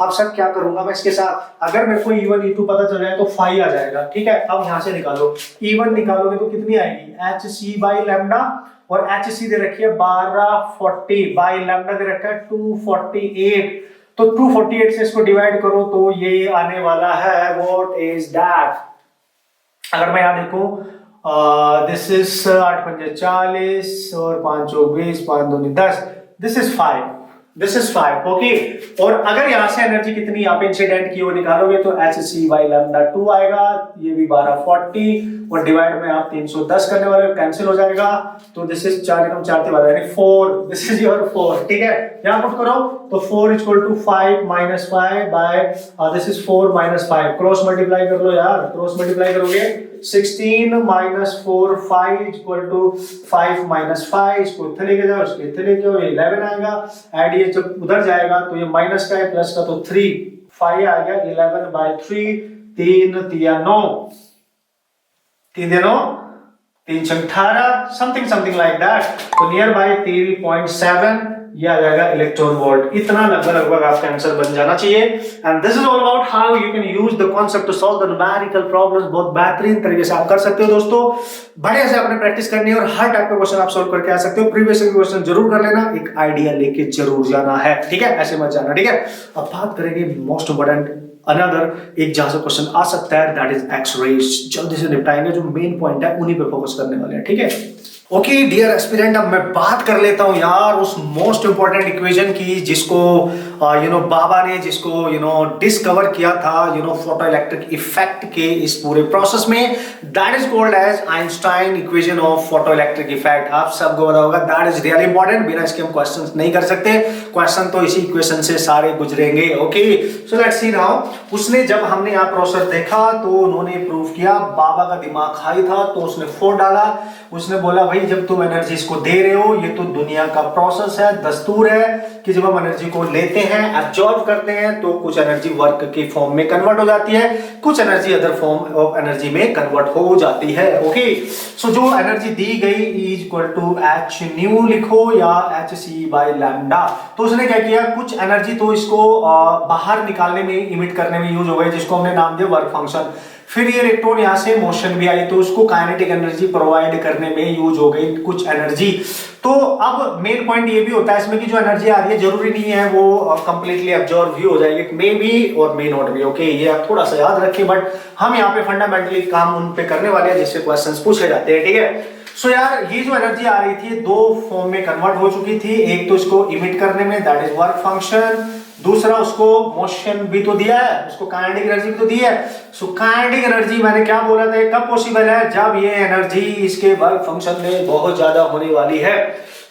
A: अब सर क्या करूंगा मैं इसके साथ, अगर मेरे को E1 E2 पता चल जाए तो 5 आ जाएगा, ठीक है। अब यहां से निकालो, E1 निकालोगे तो कितनी आएगी hc/लैम्डा और hc दे रखी है 1240 बाय लैम्डा दे रखा है 248। तो 248 से इसको डिवाइड करो तो ये आने वाला है, व्हाट इज दैट। अगर मैं यहां देखूं दिस इज 8 पंजे 40 और 5 चौक 20 5 दूनी 10, दिस इज 5, ओके। और अगर यहां से एनर्जी कितनी यहाँ पे इंसिडेंट की वो निकालोगे तो hc/लैम्डा 2 आएगा, ये भी 1240 और डिवाइड में आप 310 करने वाले हो, कैंसिल हो जाएगा। तो दिस इज 4 कम 4 के बाद यानी 4, दिस इज योर 4, ठीक है। यहां पुट करो तो 4 = 5 - 5 by this is 4 - 5, cross multiply कर लो यार, क्रॉस मल्टीप्लाई करोगे 16 - 4 5 = 5 - 5, इसको इधर लेके जाओ, इसको इधर लेके आओ, 11 आएगा। ऐड ये जब उधर जाएगा तो ये माइनस का है, प्लस का तो 3, 5 आ गया 11/3, 3 तिया 9, 3 9 3 18 समथिंग लाइक दैट। तो नियर बाय 3.7 ये आ जाएगा इलेक्ट्रॉन वोल्ट। इतना लगभग आपका आंसर बन जाना चाहिए। And this is all about how you can use the concept to solve the numerical problems. बहुत बेहतरीन तरीके से आप कर सकते हो दोस्तों, बढ़िया से आपने प्रैक्टिस करनी है और हर टाइप का क्वेश्चन आप सॉल्व करके आ सकते हो। प्रीवियस क्वेश्चन जरूर कर लेना, एक आइडिया लेके जरूर जाना है, ठीक है, ऐसे मत जाना, ठीक है। अब बात करेंगे मोस्ट इंपोर्टेंट अनदर एक जहां से क्वेश्चन आ सकता है, दैट इज एक्स रेज। जल्दी से निपटाएंगे, जो मेन पॉइंट है उन्हीं पे फोकस करने वाले हैं, ठीक है। ओके डियर एस्पिरेंट, अब मैं बात कर लेता हूं यार उस मोस्ट इंपॉर्टेंट इक्वेशन की जिसको बाबा ने जिसको डिस्कवर किया था फोटो इलेक्ट्रिक इफेक्ट के इस पूरे प्रोसेस में। That is called as Einstein equation of photo electric effect. आप सबको पता होगा, दैट इज रियली इंपॉर्टेंट। बिना इसके हम क्वेश्चन नहीं कर सकते, क्वेश्चन तो इसी इक्वेशन से सारे गुजरेंगे। Okay so let's see now. उसने जब हमने यहाँ प्रोसेस देखा तो उन्होंने प्रूव किया, बाबा का दिमाग हाई था तो उसने 4 डाला। उसने बोला भाई जब तुम एनर्जी इसको दे रहे हो, ये तो दुनिया का प्रोसेस है, दस्तूर है कि जब हम एनर्जी को लेते हैं, एब्जॉर्ब करते हैं, तो कुछ एनर्जी वर्क की फॉर्म में कन्वर्ट हो जाती है, कुछ energy other form of energy में कन्वर्ट हो जाती है। ओके सो जो एनर्जी दी गई is equal to h nu लिखो या एच सी बाई लैम्डा। तो उसने क्या किया, कुछ एनर्जी तो इसको बाहर निकालने में, इमिट करने में यूज हो गई, जिसको हमने नाम दिया वर्क फंक्शन। फिर ये इलेक्ट्रॉन यहां से मोशन भी आई तो उसको काइनेटिक एनर्जी प्रोवाइड करने में यूज हो गई कुछ एनर्जी। तो अब मेन पॉइंट ये भी होता है इसमें कि जो एनर्जी आ रही है जरूरी नहीं है वो कंप्लीटली एब्जॉर्ब भी हो जाएगी, मे बी और मे नॉट भी। ओके ये आप थोड़ा सा याद रखिए, बट हम यहाँ पे फंडामेंटली काम उन पे करने वाले हैं जिससे क्वेश्चंस पूछे जाते हैं। ठीक है सो यार ये जो एनर्जी आ रही थी 2 फॉर्म में कन्वर्ट हो चुकी थी। एक तो इसको इमिट करने में, दैट इज वर्क फंक्शन। दूसरा उसको मोशन भी तो दिया है, उसको काइनेटिक एनर्जी भी तो दी है। सो काइनेटिक एनर्जी मैंने क्या बोला था, कब पॉसिबल है, जब ये एनर्जी इसके वर्क फंक्शन में बहुत ज्यादा होने वाली है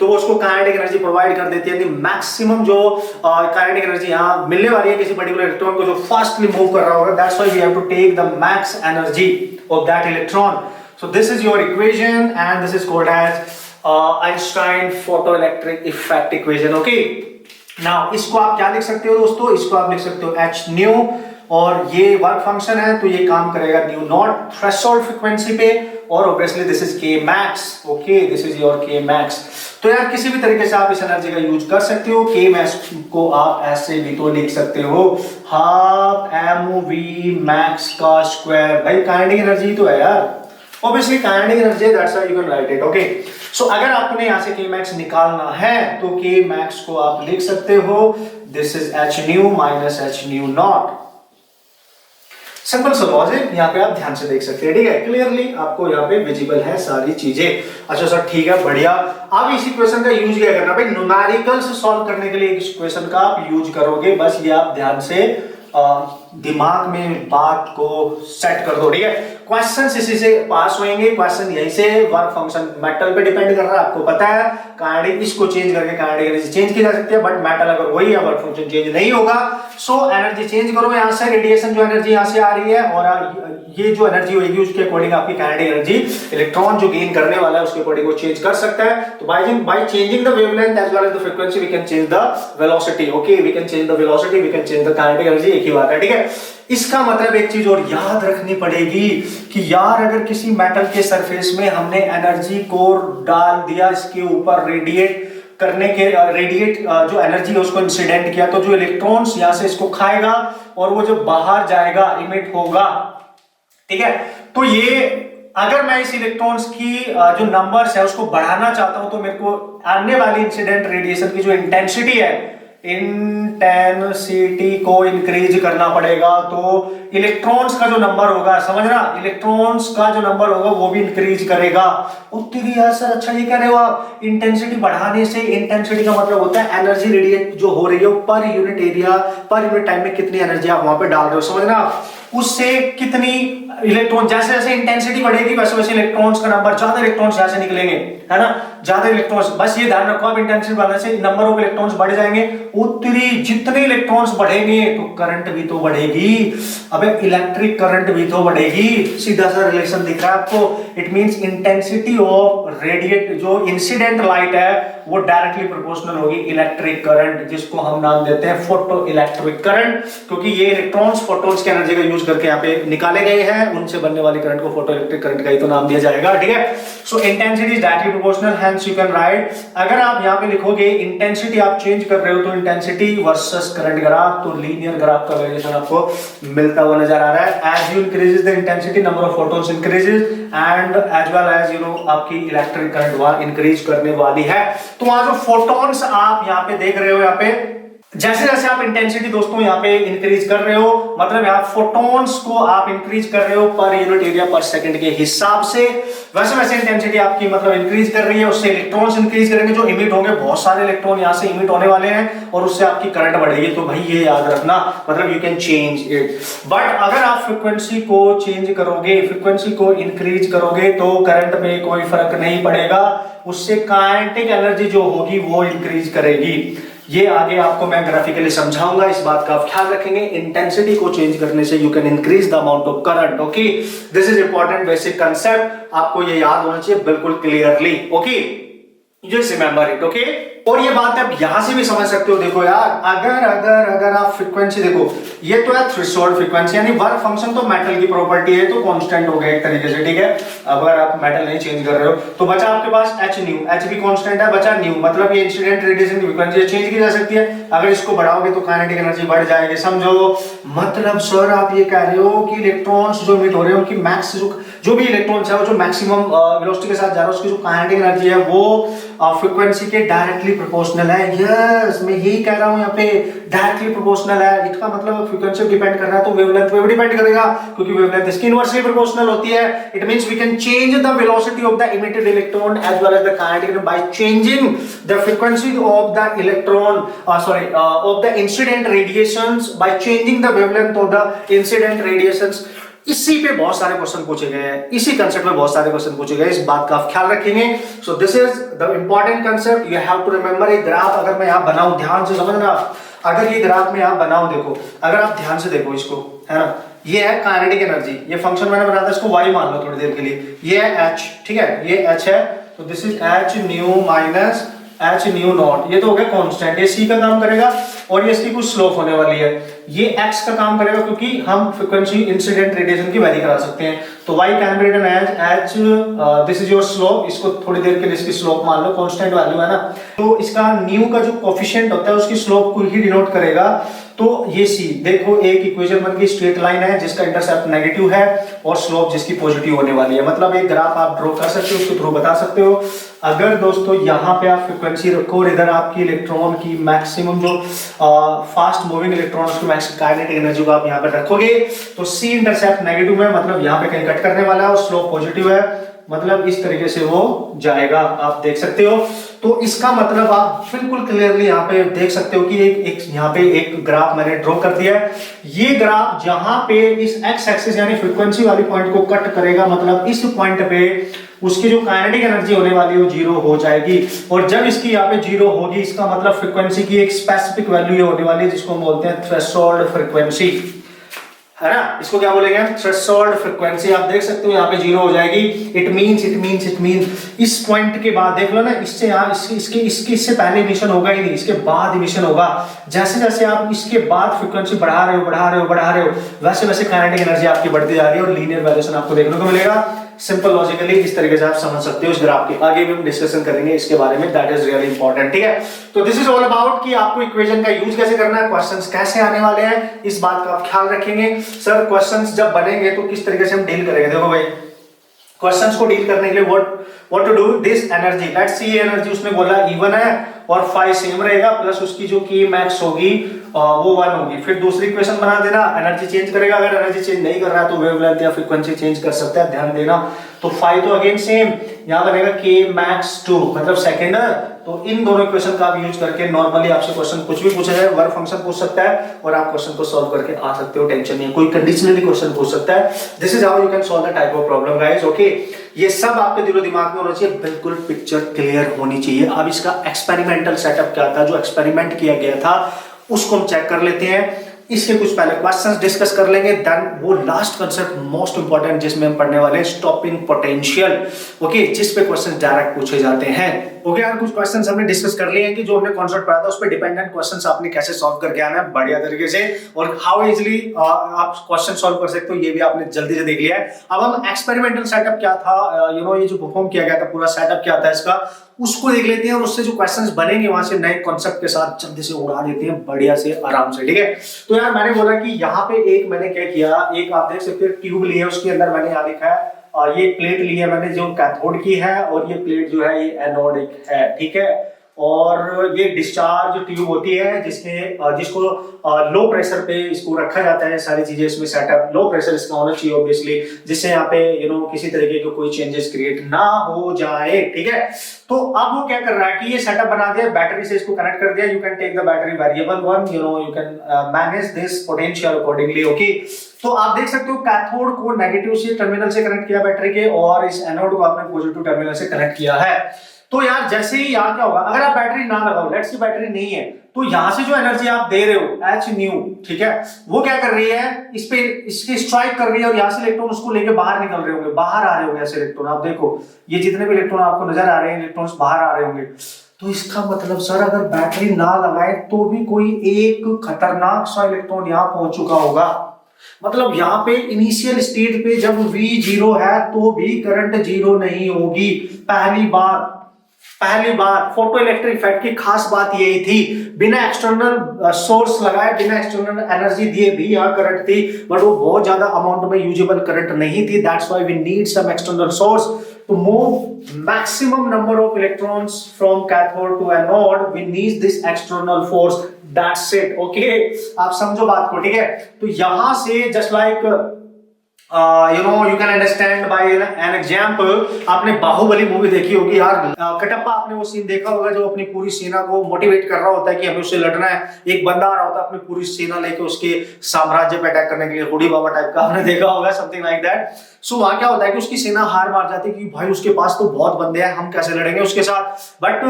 A: तो वो उसको काइनेटिक एनर्जी प्रोवाइड कर देती है। मैक्सिमम जो काइनेटिक एनर्जी यहाँ मिलने वाली है किसी पर्टिकुलर इलेक्ट्रॉन को जो फास्टली मूव कर रहा होगा, that's why we have to take the max energy of that electron. So this is your equation and this is called as Einstein photoelectric effect equation. Okay now इसको आप क्या लिख सकते हो दोस्तों, इसको आप लिख सकते हो एच न्यू, और ये वर्क फंक्शन है तो ये काम करेगा न्यू नॉट थ्रेशोल्ड फ्रीक्वेंसी पे, और ऑब्वियसली दिस इज के max. Okay this is your के मैक्स। तो यार किसी भी तरीके से आप इस एनर्जी का यूज कर सकते हो। के मैक्स को आप ऐसे भी तो लिख सकते हो, हाफ एम वी मैक्स का स्क्वायर। भाई काइनेटिक एनर्जी तो है यार, obviously kinetic energy, that's how you can write it. Okay so अगर आपने यहां से k max निकालना है तो k max को आप लिख सकते हो this is h nu minus h nu naught। Simple सा लॉजिक यहाँ पे आप ध्यान से देख सकते हैं। ठीक है क्लियरली आपको यहाँ पे विजिबल है सारी चीजें। अच्छा सर ठीक है बढ़िया। अब इस इक्वेशन का यूज क्या करना भाई, न्यूमेरिकल्स सॉल्व करने के लिए इस इक्वेशन का आप यूज करोगे। बस ये आप ध्यान से दिमाग में बात को सेट कर दो। ठीक है क्वेश्चंस इसी से पास होंगे, क्वेश्चन यहीं से। वर्क फंक्शन मेटल पे डिपेंड कर रहा है, आपको पता है। काइनेटिक इसको चेंज करके काइनेटिक एनर्जी चेंज की जा सकती है, बट मेटल अगर वही है वर्क फंक्शन चेंज नहीं होगा। सो एनर्जी चेंज करो यहाँ से, रेडिएशन जो एनर्जी यहाँ से आ रही है और ये जो एनर्जी होगी उसके अकॉर्डिंग आपकी काइनेटिक एनर्जी इलेक्ट्रॉन जो गेन करने वाला है उसके अकॉर्डिंग वो चेंज कर सकता है। तो by changing the wavelength as well as the frequency we can change the velocity. Okay we can change the velocity, we can change the kinetic energy, एक ही बात है। ठीक है इसका मतलब एक चीज और याद रखनी पड़ेगी कि यार अगर किसी मेटल के सरफेस में हमने एनर्जी को डाल दिया, इसके ऊपर रेडिएट करने के जो एनर्जी है उसको इंसिडेंट किया, तो जो इलेक्ट्रॉन्स यहां से इसको खाएगा और वो जो बाहर जाएगा इमिट होगा। ठीक है तो ये अगर मैं इस इलेक्ट्रॉन्स की जो नंबर्स है उसको बढ़ाना चाहता हूं तो मेरे को आने वाली इंसिडेंट रेडिएशन की जो इंटेंसिटी है, इंटेंसिटी को इंक्रीज करना पड़ेगा। तो इलेक्ट्रॉन्स का जो नंबर होगा, समझना, इलेक्ट्रॉन्स का जो नंबर होगा वो भी इंक्रीज करेगा। उत्तरी यार सर अच्छा ये कह रहे हो आप, इंटेंसिटी बढ़ाने से, इंटेंसिटी का मतलब होता है एनर्जी रेडिएट जो हो रही है per unit area, per unit time में कितनी एनर्जी आप वहां पे डाल रहे हो, समझना, उससे कितनी इलेक्ट्रॉन, जैसे जैसे इंटेंसिटी बढ़ेगी वैसे वैसे इलेक्ट्रॉन्स का नंबर, ज्यादा इलेक्ट्रॉन्स यहां से निकलेंगे, है ना, ज्यादा इलेक्ट्रॉन्स। बस ये ध्यान रखो आप, इंटेंसिटी बढ़ने से नंबर ऑफ इलेक्ट्रॉन्स बढ़ जाएंगे। उत्तरी जितने इलेक्ट्रॉन्स बढ़ेंगे तो करंट भी तो बढ़ेगी, अबे इलेक्ट्रिक करंट भी तो बढ़ेगी। सीधा सा रिलेशन दिख रहा है आपको। It means intensity of radiate जो इंसिडेंट लाइट है वो डायरेक्टली प्रोपोर्शनल होगी इलेक्ट्रिक करंट, जिसको हम नाम देते हैं फोटो इलेक्ट्रिक करंट, क्योंकि ये इलेक्ट्रॉन्स फोटॉन्स की एनर्जी का यूज करके यहाँ पे निकाले गए हैं, उनसे बनने वाली करंट को फोटो इलेक्ट्रिक करंट का ही तो नाम दिया जाएगा। ठीक है सो intensity is directly proportional, hence you can right, अगर आप यहाँ पे लिखोगे इंटेंसिटी आप चेंज कर रहे हो तो इंटेंसिटी वर्सेस करंट ग्राफ, तो लीनियर ग्राफ का वेरिएशन आपको मिलता हुआ नजर आ रहा है। As you increases the intensity number of photons increases and as well as आपकी इलेक्ट्रिक करंट वहां इंक्रीज करने वाली है। तो वहां जो फोटॉन्स आप यहाँ पे देख रहे हो, यहाँ पे जैसे जैसे आप इंटेंसिटी दोस्तों यहाँ पे इंक्रीज कर रहे हो, मतलब यहाँ फोटॉन्स को आप इंक्रीज कर रहे हो पर यूनिट एरिया पर सेकंड के हिसाब से, वैसे वैसे इंटेंसिटी आपकी मतलब इंक्रीज कर रही है, उससे इलेक्ट्रॉन्स इंक्रीज करेंगे, जो इमिट होंगे, बहुत सारे इलेक्ट्रॉन यहाँ से इमिट होने वाले हैं और उससे आपकी करंट बढ़ेगी। तो भाई ये याद रखना, मतलब you can change it, but अगर आप फ्रिक्वेंसी को चेंज करोगे, फ्रिक्वेंसी को इंक्रीज करोगे तो करंट में कोई फर्क नहीं पड़ेगा, उससे काइनेटिक एनर्जी जो होगी वो इंक्रीज करेगी। ये आगे आपको मैं ग्राफिकली समझाऊंगा, इस बात का आप ख्याल रखेंगे। इंटेंसिटी को चेंज करने से you can increase the amount of current. Okay, this is important basic concept, आपको ये याद होना चाहिए बिल्कुल clearly. Okay, just remember it. Okay, और ये बात आप यहां से भी समझ सकते हो। देखो यार, अगर अगर अगर आप फ्रीक्वेंसी देखो, ये तो है थ्रेशोल्ड फ्रीक्वेंसी, यानी वर्क फंक्शन तो मेटल की प्रॉपर्टी है तो कांस्टेंट हो गया एक तरीके से, ठीक है। अगर आप मेटल नहीं चेंज कर रहे हो तो बचा आपके पास एच न्यू, एच भी कांस्टेंट है, बचा न्यू, मतलब ये इंसिडेंट रेडिएशन की फ्रीक्वेंसी चेंज की जा सकती है। अगर इसको बढ़ाओगे तो काइनेटिक एनर्जी बढ़ जाएगी, समझो। मतलब सर आप ये कह रहे हो कि इलेक्ट्रॉन्स जो इमिट हो रहे हैं उनकी मैक्स जो भी इलेक्ट्रॉन्स है वो जो मैक्सिमम वेलोसिटी के साथ जा रहा है उसकी जो काइनेटिक एनर्जी है वो फ्रीक्वेंसी के डायरेक्टली प्रोपोर्शनल है। यस, मैं यही कह रहा हूं यहाँ पे, डायरेक्टली प्रोपोर्शनल है। इसका मतलब फ्रीक्वेंसी डिपेंड कर रहा है तो वेवलेंथ पे भी डिपेंड करेगा, क्योंकि वेवलेंथ इसकी इनवर्सली प्रोपोर्शनल होती है। It means we can change the velocity of the emitted electron as well as the kinetic energy by changing the frequency of the electron of the incident radiations by changing the wavelength of the incident radiations. इसी पे बहुत सारे क्वेश्चन पूछे गए हैं, इसी कंसेप्ट में बहुत सारे क्वेश्चन पूछे गए, इस बात का आप ख्याल रखेंगे। So this is the important concept, you have to remember. एक ग्राफ अगर मैं यहां बनाऊं, ध्यान से समझना, अगर ये ग्राफ में यहां बनाऊं, देखो अगर आप ध्यान से देखो इसको, है ना, ये है काइनेटिक एनर्जी, ये फंक्शन मैंने बनाया था, इसको y मान लो थोड़ी देर के लिए, ये है h, ठीक है, ये h है, तो this is h new minus h new not, ये तो हो गया कांस्टेंट, ये c का काम करेगा और ये इसकी कुछ स्लोप होने वाली है, ये x का काम करेगा क्योंकि हम फ्रीक्वेंसी इंसिडेंट रेडिएशन की वैल्यू करा सकते हैं। तो y can be written as h, this is your slope, इसको थोड़ी देर के लिए इसकी स्लोप मान लो, कांस्टेंट वैल्यू है ना, तो इसका न्यू का जो कोफिशिएंट होता है उसकी स्लोप को ही डिनोट करेगा। तो ये c, देखो एक इक्वेशन बन गई, स्ट्रेट लाइन है जिसका इंटरसेप्ट नेगेटिव है और स्लोप जिसकी पॉजिटिव होने वाली है, मतलब एक ग्राफ आप ड्रॉ कर सकते हो, उसके थ्रू बता सकते हो। अगर दोस्तों यहाँ पे आप फ्रीक्वेंसी रखो और इधर आपकी इलेक्ट्रॉन की मैक्सिमम जो फास्ट मूविंग इलेक्ट्रॉन की मैक्सिमम काइनेटिक एनर्जी को आप यहाँ पे रखोगे तो सी इंटरसेप्ट नेगेटिव है, मतलब यहाँ पे कहीं कट करने वाला है और स्लोप पॉजिटिव है, मतलब इस तरीके से वो जाएगा, आप देख सकते हो। तो इसका मतलब आप बिल्कुल क्लियरली यहाँ पे देख सकते हो कि एक यहाँ पे एक ग्राफ मैंने ड्रॉ कर दिया है। ये ग्राफ जहां पे इस एक्स एक्सिस यानी फ्रीक्वेंसी वाली पॉइंट को कट करेगा, मतलब इस पॉइंट पे उसकी जो काइनेटिक एनर्जी होने वाली है वो जीरो हो जाएगी, और जब इसकी यहाँ पे जीरो होगी इसका मतलब फ्रीक्वेंसी की एक स्पेसिफिक वैल्यू होने वाली है जिसको हम बोलते हैं थ्रेशोल्ड फ्रीक्वेंसी, है ना, इसको क्या बोलेंगे हम, थ्रेशोल्ड फ्रीक्वेंसी। आप देख सकते हो यहाँ पे जीरो हो जाएगी। इट मींस इस पॉइंट के बाद देख लो ना, इससे यहाँ इससे पहले इमिशन होगा ही नहीं, इसके बाद इमिशन होगा। जैसे जैसे आप इसके बाद फ्रीक्वेंसी बढ़ा रहे हो वैसे वैसे काइनेटिक एनर्जी आपकी बढ़ती जा रही है और लीनियर वेरिएशन आपको देखने को मिलेगा। सिंपल लॉजिकली इस तरीके से आप समझ सकते हो इस ग्राफ के। आगे भी हम डिस्कशन करेंगे इसके बारे में, दैट इज रियली इंपॉर्टेंट, ठीक है। तो दिस इज ऑल अबाउट कि आपको इक्वेशन का यूज कैसे करना है, क्वेश्चंस कैसे आने वाले हैं, इस बात का आप ख्याल रखेंगे। सर क्वेश्चंस जब बनेंगे तो किस तरीके से हम डील करेंगे, देखो भाई क्वेश्चंस को डील करने के लिए what to do, this energy, let's see energy उसने बोला E1 है और phi सेम रहेगा, प्लस उसकी जो की मैक्स होगी वो 1 होगी। फिर दूसरी इक्वेशन बना देना, एनर्जी चेंज करेगा, अगर एनर्जी चेंज नहीं कर रहा है तो वेवलेंथ या फ्रीक्वेंसी चेंज कर सकता है, ध्यान देना। तो phi तो अगेन सेम, यहां बनेगा k max 2 मतलब सेकंड। तो इन दोनों इक्वेशन का आप यूज करके नॉर्मली आपसे क्वेश्चन कुछ भी पूछा जाए, वर्क फंक्शन पूछ सकता है और आप क्वेश्चन को सॉल्व करके आ सकते हो, टेंशन नहीं है। कोई कंडीशनली क्वेश्चन पूछ सकता है। This is how you can solve the type of problem guys, okay. ये सब आपके दिलो दिमाग में होना चाहिए, बिल्कुल पिक्चर क्लियर होनी चाहिए। अब इसका एक्सपेरिमेंटल सेटअप क्या था, जो एक्सपेरिमेंट किया गया था उसको हम चेक कर लेते हैं। इसके कुछ पहले क्वेश्चंस डिस्कस कर लेंगे, देन वो लास्ट कांसेप्ट मोस्ट इंपॉर्टेंट जिसमें हम पढ़ने वाले हैं, स्टॉपिंग पोटेंशियल, ओके, जिस पे क्वेश्चंस डायरेक्ट पूछे जाते हैं। ओके यार, कुछ क्वेश्चंस हमने डिस्कस कर लिए हैं कि जो हमने कॉन्सेप्ट पढ़ा था उस पे डिपेंडेंट क्वेश्चंस आपने कैसे सॉल्व करके आना है बढ़िया तरीके से, और हाउ इजीली आप क्वेश्चन सॉल्व कर सकते हो ये भी आपने जल्दी से देख लिया है। अब हम एक्सपेरिमेंटल सेटअप क्या था, ये जो परफॉर्म किया गया था पूरा सेटअप क्या था इसका, उसको देख लेते हैं और उससे जो क्वेश्चंस बनेंगे वहां से नए कॉन्सेप्ट के साथ जल्दी से उड़ा देते हैं बढ़िया से आराम से, ठीक है। तो यार मैंने बोला कि यहाँ पे एक मैंने क्या किया, एक आप देख सकते हो ट्यूब ली है, उसके अंदर मैंने यहाँ लिखा है ये प्लेट ली है मैंने जो कैथोड की है, और ये प्लेट जो है ये एनोडिक है, ठीक है। और ये डिस्चार्ज ट्यूब होती है जिसको लो प्रेशर पे इसको रखा जाता है। सारी चीजें इसमें सेटअप लो प्रेशर इसका होना चाहिए ऑब्वियसली, जिससे यहाँ पे किसी तरीके के कोई चेंजेस क्रिएट ना हो जाए। ठीक है, तो अब वो क्या कर रहा है कि ये सेटअप बना दिया, बैटरी से इसको कनेक्ट कर दिया। You can take the battery variable one, you can manage this potential accordingly. Okay, तो आप देख सकते हो कैथोड को नेगेटिव से टर्मिनल से कनेक्ट किया बैटरी के, और इस एनोड को आपने पॉजिटिव टर्मिनल से कनेक्ट किया है। तो यार जैसे ही यहाँ क्या होगा, अगर आप बैटरी ना लगाओ, लेट्स से बैटरी नहीं है, तो यहां से जो एनर्जी आप दे रहे हो एच न्यू, ठीक है, वो क्या कर रही है, इसके स्ट्राइक कर रही है, और यहां से इलेक्ट्रॉन उसको लेके बाहर निकल रहे होंगे, बाहर आ रहे होंगे ऐसे इलेक्ट्रॉन। आप देखो ये जितने भी इलेक्ट्रॉन आपको नजर आ रहे हैं, इलेक्ट्रॉन्स बाहर आ रहे होंगे। तो इसका मतलब सर अगर बैटरी ना लगाए तो भी कोई एक खतरनाक सा इलेक्ट्रॉन यहां पहुंच चुका होगा। मतलब यहाँ पे इनिशियल स्टेट पे जब V जीरो है तो भी करंट जीरो नहीं होगी। पहली बार फोटो इलेक्ट्रिक इफेक्ट की खास बात यही थी, बिना एक्सटर्नल सोर्स लगाए, बिना एक्सटर्नल एनर्जी दिए भी यहाँ करंट थी, बट वो बहुत ज्यादा अमाउंट में यूजेबल करंट नहीं थी। That's why we need some external source to move maximum number of electrons from cathode to anode. We need this external force, that's it. Okay, आप समझो बात को, ठीक है। तो यहां से just like you can understand by an example, आपने बाहुबली मूवी देखी होगी यार, कटप्पा आपने वो सीन देखा होगा जो अपनी पूरी सेना को मोटिवेट कर रहा होता है कि हमें उससे लड़ना है। एक बंदा आ रहा होता है अपनी पूरी सेना लेके उसके साम्राज्य पे अटैक करने के लिए, हुडी बाबा टाइप का आपने देखा होगा, समथिंग लाइक दैट। सो वहां क्या होता है कि उसकी सेना हार मार जाती है कि भाई उसके पास तो बहुत बंदे हैं, हम कैसे लड़ेंगे उसके साथ। बट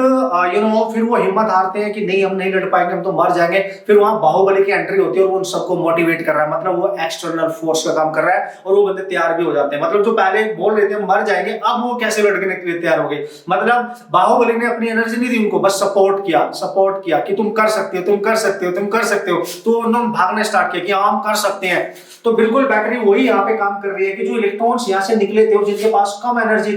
A: फिर वो हिम्मत हारते हैं कि नहीं हम नहीं लड़ पाएंगे, हम तो मर जाएंगे। फिर वहां बाहुबली की एंट्री होती है और वो उन सबको मोटिवेट कर रहा है, मतलब वो एक्सटर्नल फोर्स का काम कर रहा है, और वो बंदे तैयार भी हो जाते हैं। मतलब जो पहले बोल रहे थे हम मर जाएंगे, अब वो कैसे लड़ने के लिए तैयार हो गए। मतलब बाहुबली ने अपनी एनर्जी नहीं दी उनको, बस सपोर्ट किया कि तुम कर सकते हो, तुम कर सकते हो, तुम कर सकते हो। तो उन्होंने भागना स्टार्ट किया कि हम कर सकते हैं। तो बिल्कुल बैटरी वही यहाँ पे काम कर रही है कि जो इलेक्ट्रॉन्स यहाँ से निकले थे और जिनके पास कम एनर्जी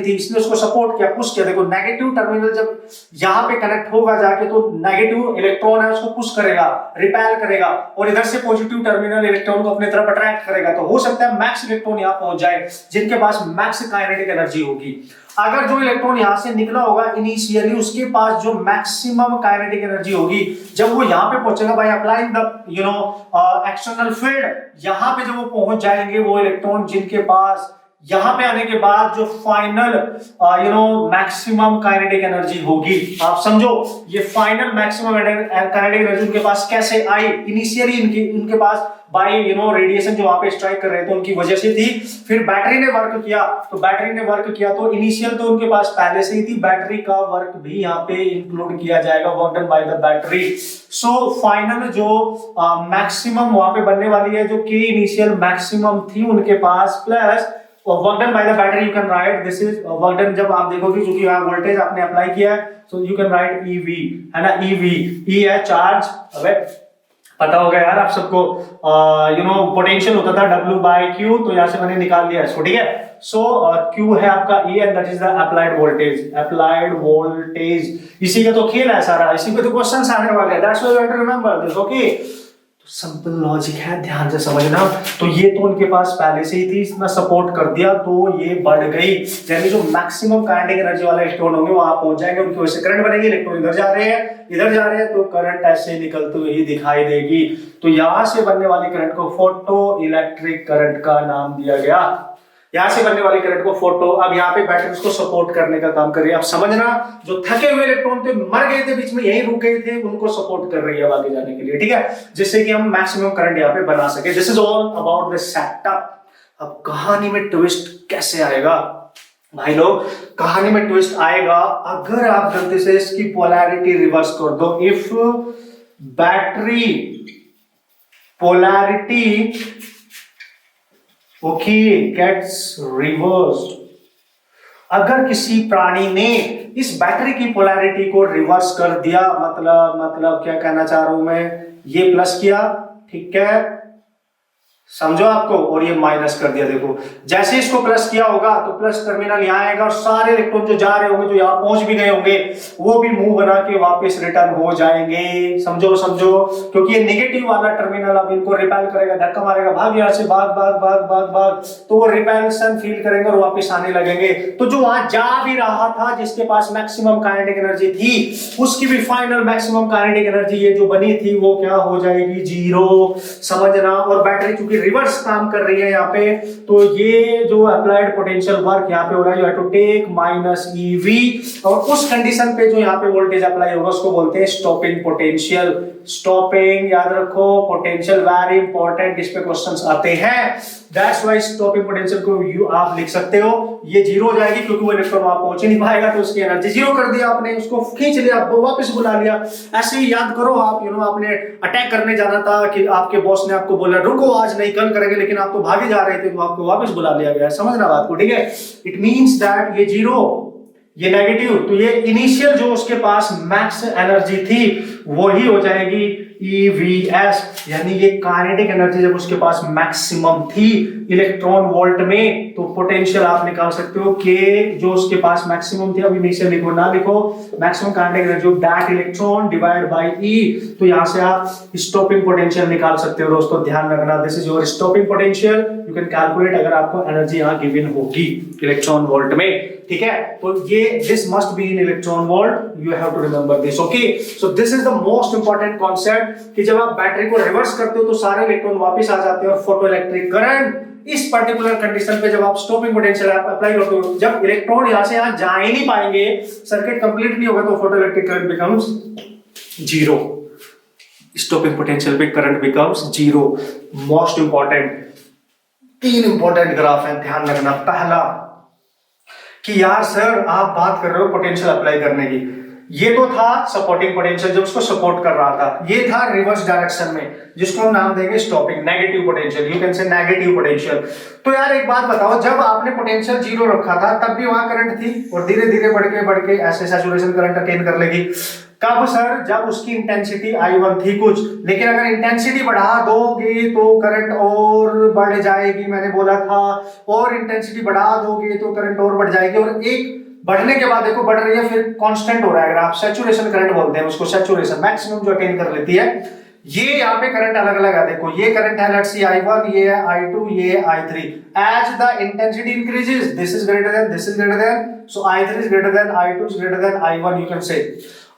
A: थी, इसने उसको सपोर्ट किया, पुश किया। देखो नेगेटिव टर्मिनल जब यहाँ पे कनेक्ट होगा जाके, तो नेगेटिव इलेक्ट्रॉन है उसको पुश करेगा, रिपेल करेगा, और इधर से पॉजिटिव टर्मिनल इलेक्ट्रॉन को अपनी तरफ अट्रैक्ट करेगा। तो हो सकता है मैक्स इलेक्ट्रॉन यहाँ पहुंच जाए जिनके पास मैक्स काइनेटिक एनर्जी होगी। अगर जो इलेक्ट्रॉन यहां से निकला होगा इनिशियली, उसके पास जो मैक्सिमम काइनेटिक एनर्जी होगी, जब वो यहां पे पहुंचेगा bye applying the external field, यहां पे जब वो पहुंच जाएंगे वो इलेक्ट्रॉन जिनके पास यहां पे आने के बाद जो फाइनल मैक्सिमम काइनेटिक एनर्जी होगी, आप समझो ये फाइनल मैक्सिमम काइनेटिक एनर्जी उनके पास कैसे आई। इनिशियली इनके पास बाय रेडिएशन जो वहां पे स्ट्राइक कर रहे थे उनकी वजह से थी। फिर बैटरी ने वर्क किया, तो इनिशियल तो उनके पास पहले से ही थी, बैटरी का वर्क भी यहाँ पे इंक्लूड किया जाएगा, work done by the battery. So final जो मैक्सिमम वहां पे बनने वाली है, जो कि इनिशियल मैक्सिमम थी उनके पास, plus work done by the battery, you can write this is work done. जब आप देखोगे क्योंकि यहाँ वोल्टेज आपने अप्लाई किया है, so you can right EV, है ना, ई है चार्ज। अबे पता होगा यार आप सबको, पोटेंशियल होता था W by Q, तो यहां से मैंने निकाल दिया इसको, ठीक है। सो Q है आपका E and that is the applied voltage. इसी का तो खेल है सारा, इसी पे तो क्वेश्चंस आने वाले हैं, that's why you have to remember this. Okay, simple logic है, ध्यान से समझना। तो ये तो उनके पास पहले से ही थी, इसने सपोर्ट कर दिया तो ये बढ़ गई, यानी जो मैक्सिमम काइनेटिक एनर्जी वाला इलेक्ट्रॉन होंगे वहां पहुंच जाएंगे, उनकी वजह से करंट बनेगी। इलेक्ट्रॉन इधर जा रहे हैं तो करंट ऐसे निकलते हुए ही दिखाई देगी। तो यहां से बनने वाली करंट को फोटो इलेक्ट्रिक करंट का नाम दिया गया। यहां से बनने वाली करंट को फोटो, अब यहाँ पे बैटरीज को सपोर्ट करने का काम कर रही है। अब समझना, जो थके हुए इलेक्ट्रॉन थे, मर गए थे बीच में, यही रुक गए थे, उनको सपोर्ट कर रही है आगे जाने के लिए, ठीक है, जिससे कि हम मैक्सिमम करंट यहाँ पे बना सके। This is all about the setup. अब कहानी में ट्विस्ट कैसे आएगा भाई लोग, कहानी में ट्विस्ट आएगा अगर आप गलती से इसकी पोलैरिटी रिवर्स कर दो। If battery polarity gets reversed, अगर किसी प्राणी ने इस बैटरी की पोलैरिटी को रिवर्स कर दिया, मतलब क्या कहना चाह रहा हूं मैं, ये प्लस किया, ठीक है, समझो आपको, और ये माइनस कर दिया। देखो जैसे इसको प्लस किया होगा तो प्लस टर्मिनल यहाँ आएगा और सारे इलेक्ट्रॉन जो जा रहे होंगे, जो यहाँ पहुंच भी गए होंगे, वो भी मुंह बना के वापस रिटर्न हो जाएंगे। समझो समझो, क्योंकि ये नेगेटिव वाला टर्मिनल अब इनको रिपेल करेगा, धक्का मारेगा, भाग यहाँ से, भाग भाग भाग भाग भाग, तो वो रिपेल्सन फील करेंगे और वापस आने लगेंगे। तो जो वहां जा भी रहा था, जिसके पास मैक्सिमम काइनेटिक एनर्जी थी, उसकी भी फाइनल मैक्सिमम काइनेटिक एनर्जी ये जो बनी थी वो क्या हो जाएगी, 0। समझना। और बैटरी चूंकि रिवर्स काम कर रही है यहाँ पे, तो ये जो अप्लाइड पोटेंशियल वर्क यहाँ पे हो रहा है, you have to take minus eV, और उस कंडीशन पे जो यहाँ पे वोल्टेज अप्लाई होगा उसको बोलते हैं स्टॉपिंग पोटेंशियल। स्टॉपिंग याद रखो, पोटेंशियल वेरी इंपॉर्टेंट, इस पे क्वेश्चंस आते हैं। दैट्स व्हाई स्टॉपिंग पोटेंशियल को यू आप लिख सकते हो, ये 0 हो जाएगी क्योंकि वो इलेक्ट्रॉन वहां पहुंच ही नहीं पाएगा, तो उसकी एनर्जी 0 कर दिया आपने, उसको खींच लिया, वापस बुला लिया। ऐसे ही याद करो आप, आपने अटैक करने जाना था कि आपके बॉस ने आपको बोला रुको आज नहीं कल करेंगे, लेकिन आप तो भागे जा रहे थे, तो आपको वापस बुला लिया गया। समझना बात को, ठीक है। इट मींस दैट ये 0, ये नेगेटिव, तो ये इनिशियल जो उसके पास मैक्स एनर्जी थी वही हो जाएगी EVS, यानी ये काइनेटिक एनर्जी जब उसके पास मैक्सिमम थी इलेक्ट्रॉन वोल्ट में, तो पोटेंशियल आप निकाल सकते हो के जो उसके पास मैक्सिमम थी, अब इनिशियल लिखो ना लिखो, maximum kinetic energy of that electron divide by E, तो यहां से आप स्टॉपिंग पोटेंशियल निकाल सकते हो दोस्तों, ध्यान रखना। This is your stopping potential, you can calculate अगर आपको एनर्जी यहां गिवन होगी इलेक्ट्रॉन वोल्ट में, ठीक है। तो ये this must be in electron volt, you have to remember this, okay. So this is the most important concept कि जब आप बैटरी को रिवर्स करते हो तो सारे इलेक्ट्रॉन वापस आ जाते हैं, और फोटोइलेक्ट्रिक करंट इस पर्टिकुलर कंडीशन पे जब आप स्टॉपिंग पोटेंशियल अप्लाई करते हो, जब इलेक्ट्रॉन यहां से यहां जा ही नहीं पाएंगे, सर्किट कंप्लीट नहीं होगा, तो photoelectric current becomes 0, stopping potential पे current becomes 0। Most important 3 important graph है, ध्यान रखना। पहला कि यार सर आप बात कर रहे हो पोटेंशियल अप्लाई करने की, ये तो था सपोर्टिंग पोटेंशियल जो उसको सपोर्ट कर रहा था, ये था रिवर्स डायरेक्शन में जिसको हम नाम देंगे stopping, negative potential, you can से नेगेटिव पोटेंशियल। तो यार एक बात बताओ, जब आपने पोटेंशियल 0 रखा था तब भी वहां करंट थी, और धीरे धीरे बढ़ के ऐसे सैचुरेशन करंट अटेन कर लेगी। कब सर? जब उसकी इंटेंसिटी I1 थी कुछ, लेकिन अगर इंटेंसिटी बढ़ा दोगे तो करंट और बढ़ जाएगी, मैंने बोला था, और इंटेंसिटी बढ़ा दोगे तो करंट और बढ़ जाएगी, और एक बढ़ने के बाद देखो बढ़ रही है, फिर कांस्टेंट हो रहा है, अगर आप सैचुरेशन करंट बोलते हैं उसको, सैचुरेशन मैक्सिमम जो अटेन कर लेती है। ये यहाँ पे करंट अलग अलग है, देखो ये करंट है लेट्स सी I1, ये है I2, ये है I3। As the intensity increases, this is greater than, this is greater than, so I3 is greater than, I2 is greater than I1, you can say.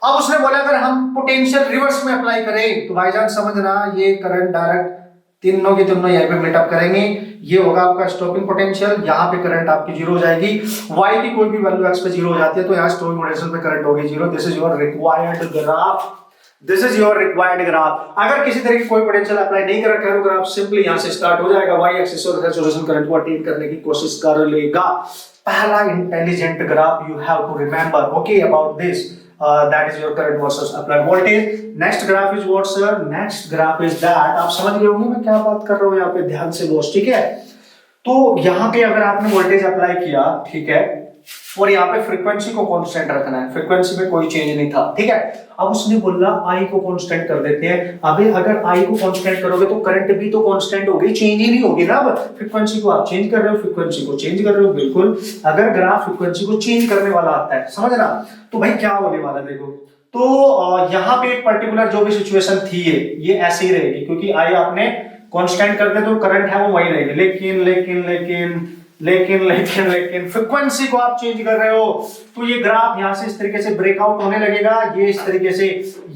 A: अब उसने बोला अगर हम पोटेंशियल रिवर्स में अप्लाई करें तो भाईजान समझना, ये करंट डायरेक्ट तीनों की तीनों यहाँ पे मीटअप करेंगे, ये होगा आपका स्टॉपिंग पोटेंशियल, यहाँ पे करंट आपकी 0 हो जाएगी, y की कोई भी वैल्यू x पे 0 हो जाती है, तो यहाँ स्टॉपिंग पोटेंशियल पे करंट होगी 0। This is your required graph, this is your required graph. अगर किसी तरह की कोई पोटेंशियल अप्लाई नहीं कर रखा है, ग्राफ सिंपली यहाँ से स्टार्ट हो जाएगा, y एक्सिस और सैचुरेशन करंट को अटेन करने की कोशिश कर लेगा। पहला intelligent graph you have to remember, okay, about this, that is your current versus applied voltage. Next graph is what sir? Next graph is that, आप समझ गए होंगे मैं क्या बात कर रहा हूँ यहाँ पे, ध्यान से बॉस, ठीक है। तो यहाँ पे अगर आपने वोल्टेज अप्लाई किया, ठीक है, और यहाँ पे फ्रीक्वेंसी को कांस्टेंट रखना है, फ्रीक्वेंसी में कोई चेंज नहीं था, ठीक है। अब उसने बोला I को कांस्टेंट कर देते हैं। अबे अगर I को कांस्टेंट करोगे तो करंट भी तो कांस्टेंट होगी, चेंज ही नहीं होगी ना। अब फ्रीक्वेंसी को आप चेंज कर रहे हो, फ्रीक्वेंसी को चेंज कर रहे हो, बिल्कुल। अगर ग्राफ फ्रीक्वेंसी को चेंज करने वाला आता है, समझ ना, तो भाई क्या होने वाला देखो। तो यहाँ पे एक पर्टिकुलर जो भी सिचुएशन थी ये ऐसे ही रहेगी, क्योंकि I आपने कांस्टेंट कर दे तो करंट है वो वही रहेगी, लेकिन लेकिन लेकिन लेकिन लेकिन लेकिन फ्रीक्वेंसी को आप चेंज कर रहे हो, तो ये ग्राफ यहां से इस तरीके से ब्रेकआउट होने लगेगा, ये इस तरीके से।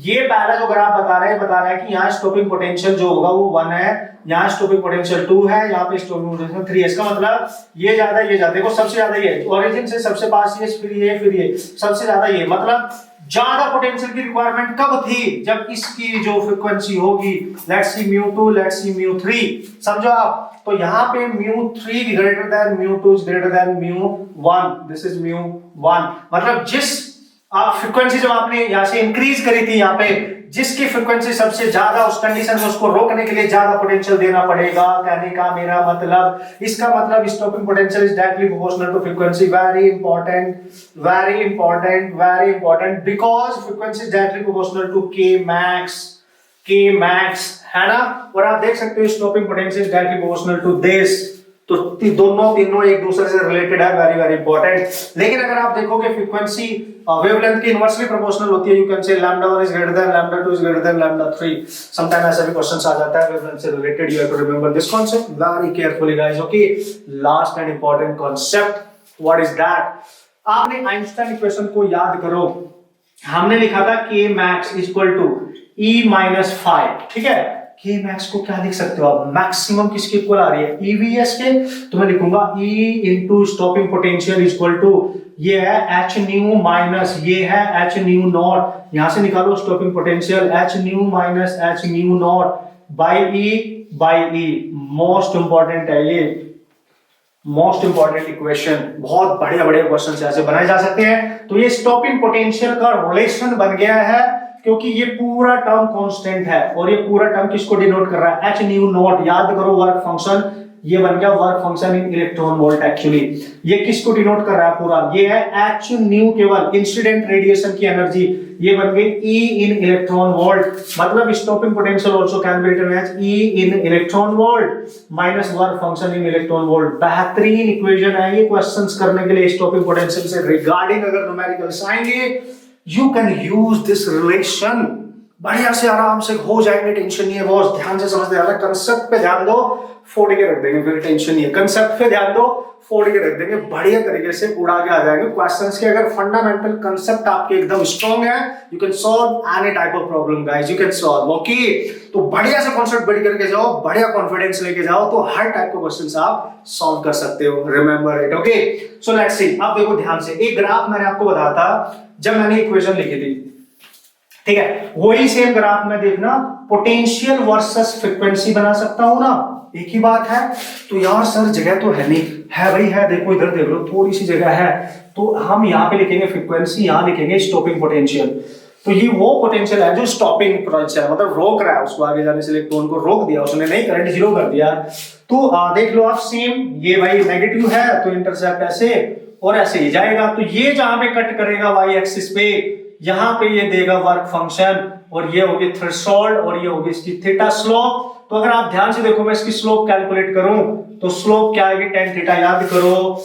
A: ये पहला जो ग्राफ बता रहा है कि यहाँ स्टॉपिंग पोटेंशियल जो होगा वो 1 है, यहाँ स्टॉपिंग पोटेंशियल 2 है, यहाँ पे स्टॉपिंग पोटेंशियल 3 है। इसका मतलब ये ज्यादा, ये ज्यादा, देखो सबसे ज्यादा ये, ओरिजिन से सबसे पास ये, फिर ये सबसे ज्यादा ये, मतलब ज्यादा पोटेंशियल की रिक्वायरमेंट कब थी? जब इसकी जो फ्रीक्वेंसी होगी, लेट्स सी μ2, लेट्स सी μ3, समझो आप। तो यहाँ पे μ3 greater than μ2 greater than μ1, this is μ1, मतलब जिस आप फ्रीक्वेंसी जब आपने यहाँ से इंक्रीज करी थी, यहाँ पे जिसकी फ्रीक्वेंसी सबसे ज्यादा, उस कंडीशन में उसको रोकने के लिए ज्यादा पोटेंशियल देना पड़ेगा। कहने का मेरा मतलब, इसका मतलब stopping potential is directly proportional to frequency. Very important, very important, very important, because frequency is directly proportional to k max। K max, है ना। और आप देख सकते हो stopping potential directly proportional to this, तो दोनों तीनों एक दूसरे से रिलेटेड है, वेरी वेरी इंपॉर्टेंट। लेकिन अगर आप देखोगे फ्रीक्वेंसी वेवलेंथ की इनवर्सली प्रोपोर्शनल होती है, you can say lambda 1 is greater than lambda 2 is greater than lambda 3। Sometime ऐसा भी क्वेश्चंस आ जाता है वेवलेंथ से related, you have to remember this concept very carefully guys, okay. Last and important concept, what is that? आपने आइंस्टाइन इक्वेशन को याद करो, हमने लिखा था k max equal to e minus 5, ठीक है। k max को क्या लिख सकते हो आप, मैक्सिमम किसके इक्वल आ रही है, EVS के, तो मैं लिखूंगा E into stopping potential equal to, ये है h न्यू माइनस ये है h न्यू नॉट, यहां से निकालो stopping potential h new minus h new not by E। Most important है ये, मोस्ट इंपॉर्टेंट इक्वेशन, बहुत बढ़िया बढ़िया क्वेश्चन ऐसे बनाए जा सकते हैं। तो ये स्टॉपिंग पोटेंशियल का रिलेशन बन गया है, क्योंकि ये पूरा टर्म कांस्टेंट है और ये पूरा टर्म किसको डिनोट कर रहा है, h न्यू नॉट। याद करो वर्क फंक्शन, ये बन गया work function in electron volt. Actually ये किसको डिनोट कर रहा है पूरा, ये है h न्यू केवल इंसिडेंट रेडिएशन की एनर्जी, ये बन गई E इन इलेक्ट्रॉन वोल्ट। मतलब stopping potential also can be written as E in electron volt minus work function in electron volt. बेहतरीन इक्वेशन है ये क्वेश्चंस करने के लिए स्टॉपिंग पोटेंशियल से रिगार्डिंग अगर न्यूमेरिकल्स आएंगे, you can use this relation, बढ़िया से आराम से हो जाएंगे, टेंशन नहीं है बॉस। ध्यान से समझते हैं, कंसेप्ट पे ध्यान दो, फोड़ के रख देंगे, फिर टेंशन नहीं है। कंसेप्ट पे ध्यान दो, फोड़ के रख देंगे, बढ़िया तरीके से उड़ा के आ जाएंगे क्वेश्चंस के। अगर फंडामेंटल कंसेप्ट आपके एकदम स्ट्रांग है, you can solve any type of problem guys, you can solve, okay. तो बढ़िया से कॉन्सेप्ट बिल्ड करके जाओ, बढ़िया कॉन्फिडेंस लेके जाओ, तो हर टाइप के क्वेश्चंस आप सॉल्व कर सकते हो, remember it, okay. So let's see, अब देखो ध्यान से, एक ग्राफ मैंने आपको बताया था जब मैंने इक्वेशन लिखी थी, ठीक है, वही सेम ग्राफ में देखना पोटेंशियल वर्सेस फ्रीक्वेंसी बना सकता हूं ना, एक ही बात है। तो यार सर जगह तो है नहीं, है भाई है, देखो इधर देख लो थोड़ी सी जगह है, तो हम यहाँ पे लिखेंगे फ्रीक्वेंसी, यहाँ लिखेंगे स्टॉपिंग पोटेंशियल। तो ये वो पोटेंशियल है जो स्टॉपिंग पोटेंशियल, मतलब रोक रहा है उसको आगे जाने से, इलेक्ट्रॉन को रोक दिया उसने, नहीं करंट जीरो कर दिया। तो देख लो आप सेम, ये भाई नेगेटिव है तो इंटरसेप्ट ऐसे और ऐसे ही जाएगा। तो ये जहां पे कट करेगा वाई एक्सिस पे, यहां पे ये देगा वर्क फंक्शन, और ये होगी थ्रेशोल्ड, और ये होगी इसकी थीटा स्लोप। तो अगर आप ध्यान से देखो, मैं इसकी स्लोप कैलकुलेट करूं तो स्लोप क्या आएगी, tan थीटा। याद करो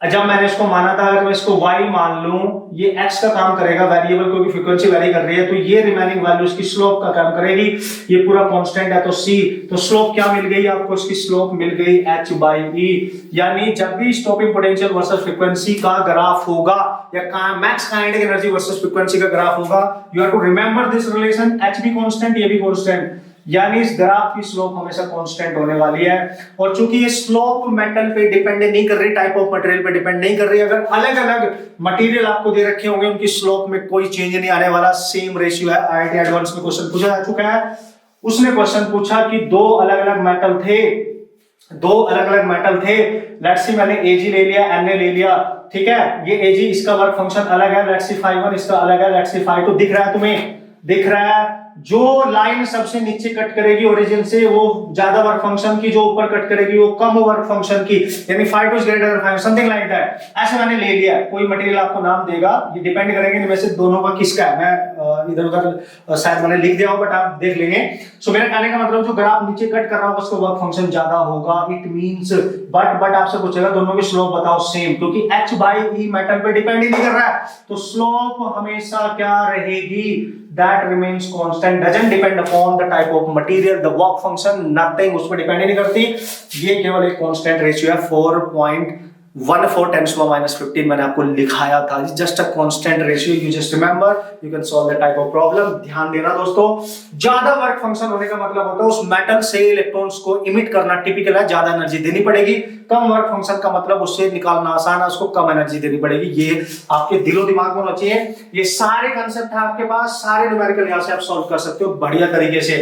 A: जब मैंने इसको माना था, अगर मैं इसको y मान लूं, ये x का काम करेगा वेरिएबल, क्योंकि फ्रीक्वेंसी वेरी कर रही है, तो ये रिमेनिंग वैल्यू इसकी स्लोप का काम करेगी, ये पूरा कांस्टेंट है तो c। तो स्लोप क्या मिल गई आपको, इसकी स्लोप मिल गई h बाई e। यानी जब भी स्टॉपिंग पोटेंशियल वर्सेस फ्रीक्वेंसी का ग्राफ होगा, या max kinetic energy versus frequency का ग्राफ होगा, you have to remember this relation, h भी कांस्टेंट ये भी कांस्टेंट, यानी इस ग्राफ की स्लोप हमेशा कांस्टेंट होने वाली है। और चूंकि ये स्लोप मेटल पे डिपेंड नहीं कर रही, टाइप ऑफ मटेरियल पे डिपेंड नहीं कर रही, अगर अलग अलग मटेरियल आपको दे रखे होंगे उनकी स्लोप में कोई चेंज नहीं आने वाला, सेम रेशियो है। आईआईटी एडवांस में क्वेश्चन पूछा जा चुका है, उसने क्वेश्चन पूछा कि दो अलग अलग मेटल थे, लेट्स सी मैंने Ag ले लिया, Na ले लिया, ठीक है, ये Ag इसका वर्क फंक्शन अलग है, लेट्स सी phi1 इसका अलग है, लेट्स सी phi2, दिख रहा है तुम्हें, दिख रहा है। जो लाइन सबसे नीचे कट करेगी ओरिजिन से, वो ज्यादा वर्क फंक्शन की, जो ऊपर कट करेगी वो कम वर्क फंक्शन की, यानी phi2 is greater then phi1, something like that. ऐसे मैंने ले लिया, कोई मटेरियल आपको नाम देगा, ये डिपेंड करेंगे इनमें से दोनों का किसका है। मैं इधर उधर शायद मैंने लिख दिया हो, बट आप देख लेंगे। सो मेरा कहने का मतलब, जो ग्राफ नीचे कट कर रहा होगा उसका वर्क फंक्शन ज्यादा होगा, इट मींस बट आपसे पूछेगा दोनों की स्लोप बताओ सेम, क्योंकि h बाई e मेटल पे डिपेंड ही नहीं कर रहा है, तो स्लोप हमेशा क्या रहेगी, that remains constant, doesn't depend upon the type of material, the work function, nothing, उस पर डिपेंड नहीं करती, ये केवल एक कांस्टेंट रेशियो है। 4.14 10 to the -15 मैंने आपको लिखाया था, just a constant ratio, you just remember, you can solve the type of problem. ध्यान देना दोस्तों, ज्यादा वर्क फंक्शन होने का मतलब होता है उस मेटल से इलेक्ट्रॉन्स को इमिट करना, टिपिकल है, ज्यादा एनर्जी देनी पड़ेगी। कम वर्क फंक्शन का मतलब उससे निकालना आसान है, उसको कम एनर्जी देनी पड़ेगी। ये आपके दिलो दिमाग में होना चाहिए। ये सारे कंसेप्ट है आपके पास, सारे न्यूमेरिकल यहां से आप सॉल्व कर सकते हो बढ़िया तरीके से।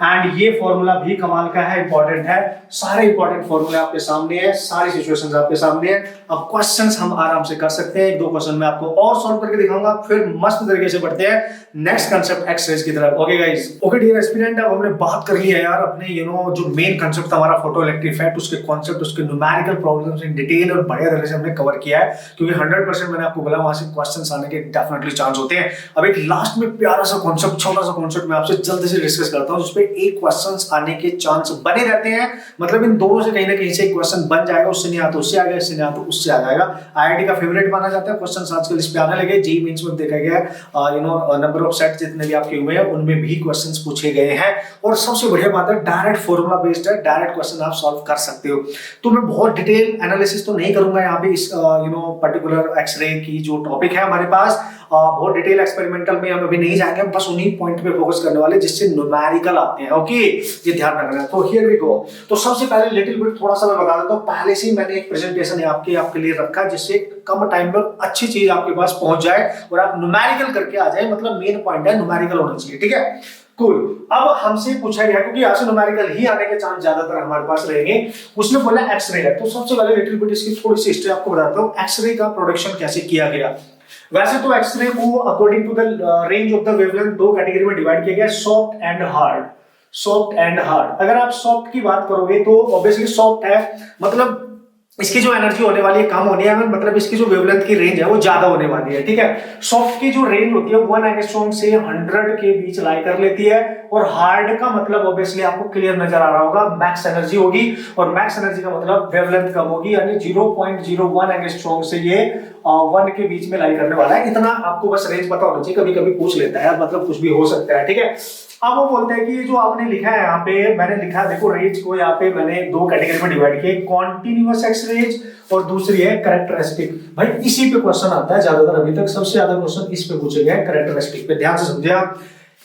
A: एंड ये फॉर्मूला भी कमाल का है, इंपॉर्टेंट है, सारे इंपॉर्टेंट फॉर्मूले आपके सामने है, सारी सिचुएशंस आपके सामने है। अब क्वेश्चंस हम आराम से कर सकते हैं, एक दो क्वेश्चन मैं आपको और सॉल्व करके दिखाऊंगा, फिर मस्त तरीके से बढ़ते हैं नेक्स्ट कंसेप्ट एक्सरेज की तरफ। Okay guys, okay dear aspirant, अब हमने बात कर ली है यार अपने जो मेन कंसेप्ट था हमारा फोटो इलेक्ट्रिक इफेक्ट, उसके कॉन्सेप्ट, उसके न्यूमेरिकल प्रॉब्लम्स इन डिटेल और बढ़िया तरह से हमने कवर किया है, क्योंकि 100% मैंने आपको बोला वहां से क्वेश्चंस आने के डेफिनेटली चांस होते हैं। अब एक लास्ट में प्यारा सा कॉन्सेप्ट, छोटा सा कॉन्सेप्ट मैं आपसे जल्दी से डिस्कस करता हूं, जिसपे एक क्वेश्चंस आने के चांस बने रहते हैं, मतलब इन दोनों से कहीं ना कहीं से एक क्वेश्चन बन जाएगा, उससे नहीं आता उससे आ गया, इससे नहीं आता उससे आ जाएगा। आईआईटी का फेवरेट माना जाता है क्वेश्चंस आजकल इस पे आने लगे, जेईई मेंस में देखा गया है नंबर ऑफ सेट जितने भी आपके हुए हैं उनमें भी क्वेश्चंस पूछे गए हैं, और सबसे बढ़िया बात है डायरेक्ट फॉर्मूला बेस्ड है, डायरेक्ट क्वेश्चन आप सॉल्व कर सकते हो। तो मैं बहुत डिटेल एनालिसिस तो नहीं करूंगा यहाँ पे इस पर्टिकुलर एक्सरे की जो टॉपिक है हमारे पास, बहुत डिटेल एक्सपेरिमेंटल में हम अभी नहीं जाएंगे, बस उन्हीं पॉइंट पे फोकस करने वाले जिससे न्यूमेरिकल आते हैं। ओके, ये ध्यान रखना है। तो हियर वी गो। तो सबसे पहले लिटिल बिट थोड़ा सा मैं बता देता हूं, पहले से ही मैंने एक प्रेजेंटेशन आपके लिए रखा जिससे कम टाइम में अच्छी चीज आपके पास पहुंच जाए और आप न्यूमेरिकल करके आ जाए, मतलब मेन पॉइंट है न्यूमेरिकल होना चाहिए, ठीक है। कूल। अब हमसे पूछा गया, क्योंकि यहाँ से न्यूमेरिकल ही आने के चांस ज्यादातर हमारे पास रहेंगे, उसने बोला एक्सरे है। तो सबसे पहले लिटिल बिट इसकी थोड़ी सी हिस्ट्री आपको बताता हूँ, एक्सरे का प्रोडक्शन कैसे किया गया। वैसे तो एक्सरे को according to the range of the wavelength दो कैटेगरी में डिवाइड किया गया, soft and hard. Soft and hard, अगर आप सॉफ्ट की बात करोगे तो ऑब्वियसली सॉफ्ट है, मतलब इसकी जो एनर्जी होने वाली है कम होनी है, मतलब इसकी जो वेवलेंथ की रेंज है वो ज्यादा होने वाली है, ठीक है। सॉफ्ट की जो रेंज होती है 1 एंगस्ट्रॉम से 100 के बीच लाई कर लेती है, और हार्ड का मतलब ऑब्वियसली आपको क्लियर नजर आ रहा होगा, मैक्स एनर्जी होगी, और मैक्स एनर्जी का मतलब वेवलेंथ कम होगी, यानी 0.01 एंगस्ट्रॉम से ये 1 के बीच में लाई करने वाला है। इतना आपको बस रेंज पता होना चाहिए, कभी कभी पूछ लेता है, मतलब कुछ भी हो सकता है, ठीक है। अब वो बोलते हैं कि ये जो आपने लिखा है यहाँ पे, मैंने लिखा देखो रेंज को यहाँ पे मैंने दो कैटेगरी में डिवाइड किया, कॉन्टिन्यूअस एक्स रेंज और दूसरी है कैरेक्टरिस्टिक। भाई इसी पे क्वेश्चन आता है ज्यादातर, अभी तक सबसे ज्यादा क्वेश्चन इस पे पूछे गए, कैरेक्टरिस्टिक पे। ध्यान से समझे आप,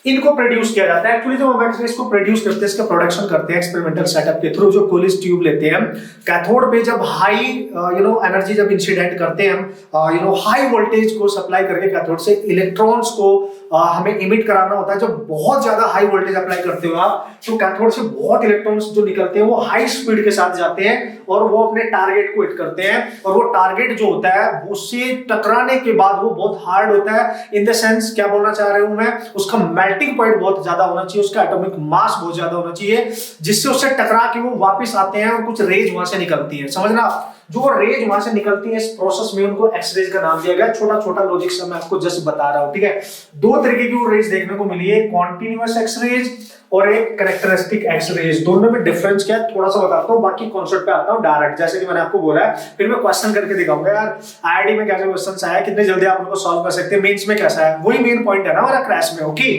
A: इनको प्रोड्यूस किया जाता है। एक्चुअली जो हम एक्स रेज को प्रोड्यूस करते हैं, इसका प्रोडक्शन करते हैं एक्सपेरिमेंटल सेटअप के थ्रू, जो कोलिस ट्यूब लेते हैं कैथोड पे, जब हाई एनर्जी जब इंसिडेंट करते हैं, हाई वोल्टेज को सप्लाई करके कैथोड से इलेक्ट्रॉन्स को हमें इमिट कराना होता है। जब बहुत ज्यादा हाई वोल्टेज अप्लाई करते हो आप, तो कैथोड से बहुत इलेक्ट्रॉन्स जो निकलते हैं वो हाई स्पीड के साथ जाते हैं और वो अपने टारगेट को हिट करते हैं, और वो टारगेट जो होता है उससे टकराने के बाद वो बहुत हार्ड होता है। इन द सेंस क्या बोलना चाह रहा हूं मैं, उसका मेल्टिंग पॉइंट बहुत ज्यादा होना चाहिए, उसका एटॉमिक मास बहुत ज्यादा होना चाहिए, जिससे उससे टकरा के वो वापस आते हैं और कुछ रेज वहां से निकलती है। समझना, जो रेज वहां से निकलती है इस प्रोसेस में उनको एक्स रेज का नाम दिया गया। छोटा छोटा लॉजिक से मैं आपको जस्ट बता रहा हूं, ठीक है। दो तरीके की वो रेज देखने को मिली है, कॉन्टिन्यूअस एक्स रेज और एक कैरेक्टरिस्टिक एक्स रेज। दोनों में डिफरेंस क्या है थोड़ा सा बताता हूं, बाकी कॉन्सेप्ट पे आता हूं डायरेक्ट, जैसे कि मैंने आपको बोला है। फिर मैं क्वेश्चन करके दिखाऊंगा यार आईआईटी में कैसे क्वेश्चंस आया, कितने जल्दी आप उनको सॉल्व कर सकते हैं, मेंस में कैसा है, वही मेन पॉइंट है ना हमारा क्रैश में। ओके,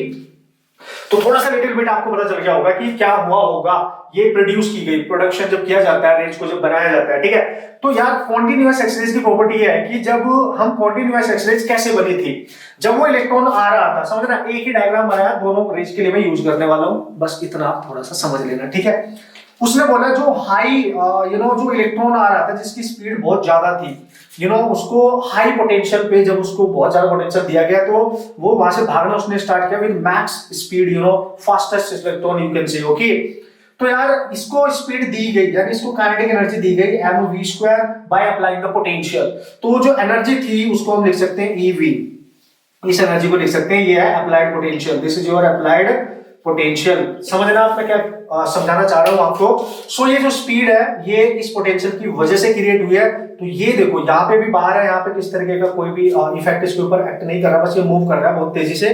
A: तो थोड़ा सा लिटिल बिट आपको पता चल गया होगा कि क्या हुआ होगा, ये प्रोड्यूस की गई, प्रोडक्शन जब किया जाता है, रेंज को जब बनाया जाता है, ठीक है। तो यार कॉन्टिन्यूअस एक्स रेज की प्रॉपर्टी है कि जब हम कॉन्टिन्यूअस एक्स रेज कैसे बनी थी, जब वो इलेक्ट्रॉन आ रहा था, समझ रहा, एक ही डायग्राम बनाया, दोनों रेंज के लिए मैं यूज करने वाला हूं, बस इतना आप थोड़ा सा समझ लेना, ठीक है। उसने बोला जो हाई जो इलेक्ट्रॉन आ रहा था जिसकी स्पीड बहुत ज्यादा थी, उसको हाई पोटेंशियल पे जब उसको बहुत ज्यादा पोटेंशियल दिया गया तो वो वहां से भागना उसने स्टार्ट किया with max speed, fastest electron you can से। ओके, तो यार इसको स्पीड दी गई, यानी इसको काइनेटिक एनर्जी दी गई mv² bye applying the potential. तो जो एनर्जी थी उसको हम लिख सकते हैं ev, इस एनर्जी को लिख सकते हैं, ये है applied potential, this is your applied potential. समझना आप मैं क्या समझाना चाह रहा हूं आपको। सो ये जो स्पीड है ये इस पोटेंशियल की वजह से क्रिएट हुई है। तो ये देखो यहाँ पे भी बाहर है, यहाँ पे किस तरीके का कोई भी इफेक्ट इसके ऊपर एक्ट नहीं कर रहा, बस ये मूव कर रहा है बहुत तेजी से।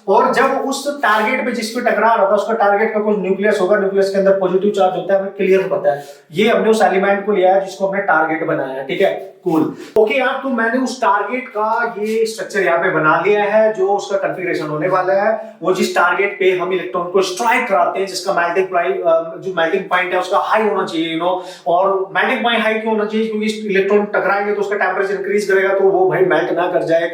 A: और जब उस टारगेट पे जिस पे टकरा रहा था उसका टारगेट का कुछ न्यूक्लियस होगा, न्यूक्लियस के अंदर पॉजिटिव चार्ज होता है, हमें क्लियर पता है। ये हमने उस एलिमेंट को लिया है जिसको हमने टारगेट बनाया है, ठीक है। कूल, ओके यार, तो मैंने उस टारगेट का ये स्ट्रक्चर यहाँ पे बना लिया है, जो उसका कॉन्फ़िगरेशन होने वाला है, वो जिस टारगेट पे हम इलेक्ट्रॉन को स्ट्राइक कराते हैं, जिसका मेल्टिंग पॉइंट है उसका हाई होना चाहिए, और मेल्टिंग पॉइंट हाई क्यों होना चाहिए, क्योंकि इलेक्ट्रॉन टकराएंगे तो उसका टेम्परेचर इंक्रीज करेगा, तो वो भाई मेल्ट ना कर जाए,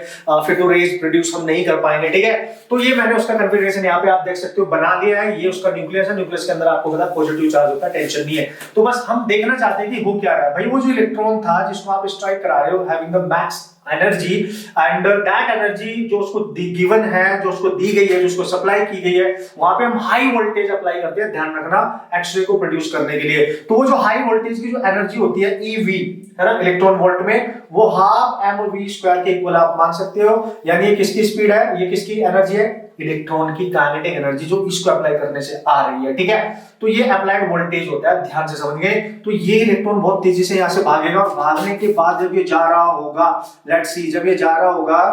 A: फिर तो रेज प्रोड्यूस हम नहीं कर पाएंगे, ठीक है। तो ये मैंने उसका कॉन्फ़िगरेशन यहाँ पे आप देख सकते हो बना लिया है। ये उसका न्यूक्लियस है, न्यूक्लियस के अंदर आपको पता है पॉजिटिव चार्ज होता है, टेंशन नहीं है। तो बस हम देखना चाहते हैं कि हो क्या रहा है भाई। वो जो इलेक्ट्रॉन था जिसको आप स्ट्राइक करा रहे हो, having the max energy, and that energy जो उसको गिवन है, जो उसको दी गई है, जो उसको सप्लाई की गई है, वहां पे हम हाई वोल्टेज अप्लाई करते हैं, ध्यान रखना, एक्सरे को प्रोड्यूस करने के लिए। तो वो जो हाई वोल्टेज की जो एनर्जी होती है ईवी, है ना, इलेक्ट्रॉन वोल्ट में, वो हाफ mv² के इक्वल आप मान सकते हो। यानी ये किसकी स्पीड है, ये किसकी एनर्जी है, इलेक्ट्रॉन की काइनेटिक एनर्जी जो इसको अप्लाई करने से आ रही है, ठीक है। तो ये अप्लाइड वोल्टेज होता है, ध्यान से समझ गए। तो ये इलेक्ट्रॉन बहुत तेजी से यहां से भागेगा, और भागने के बाद जब ये जा रहा होगा, लेट्स सी, जब ये जा रहा होगा,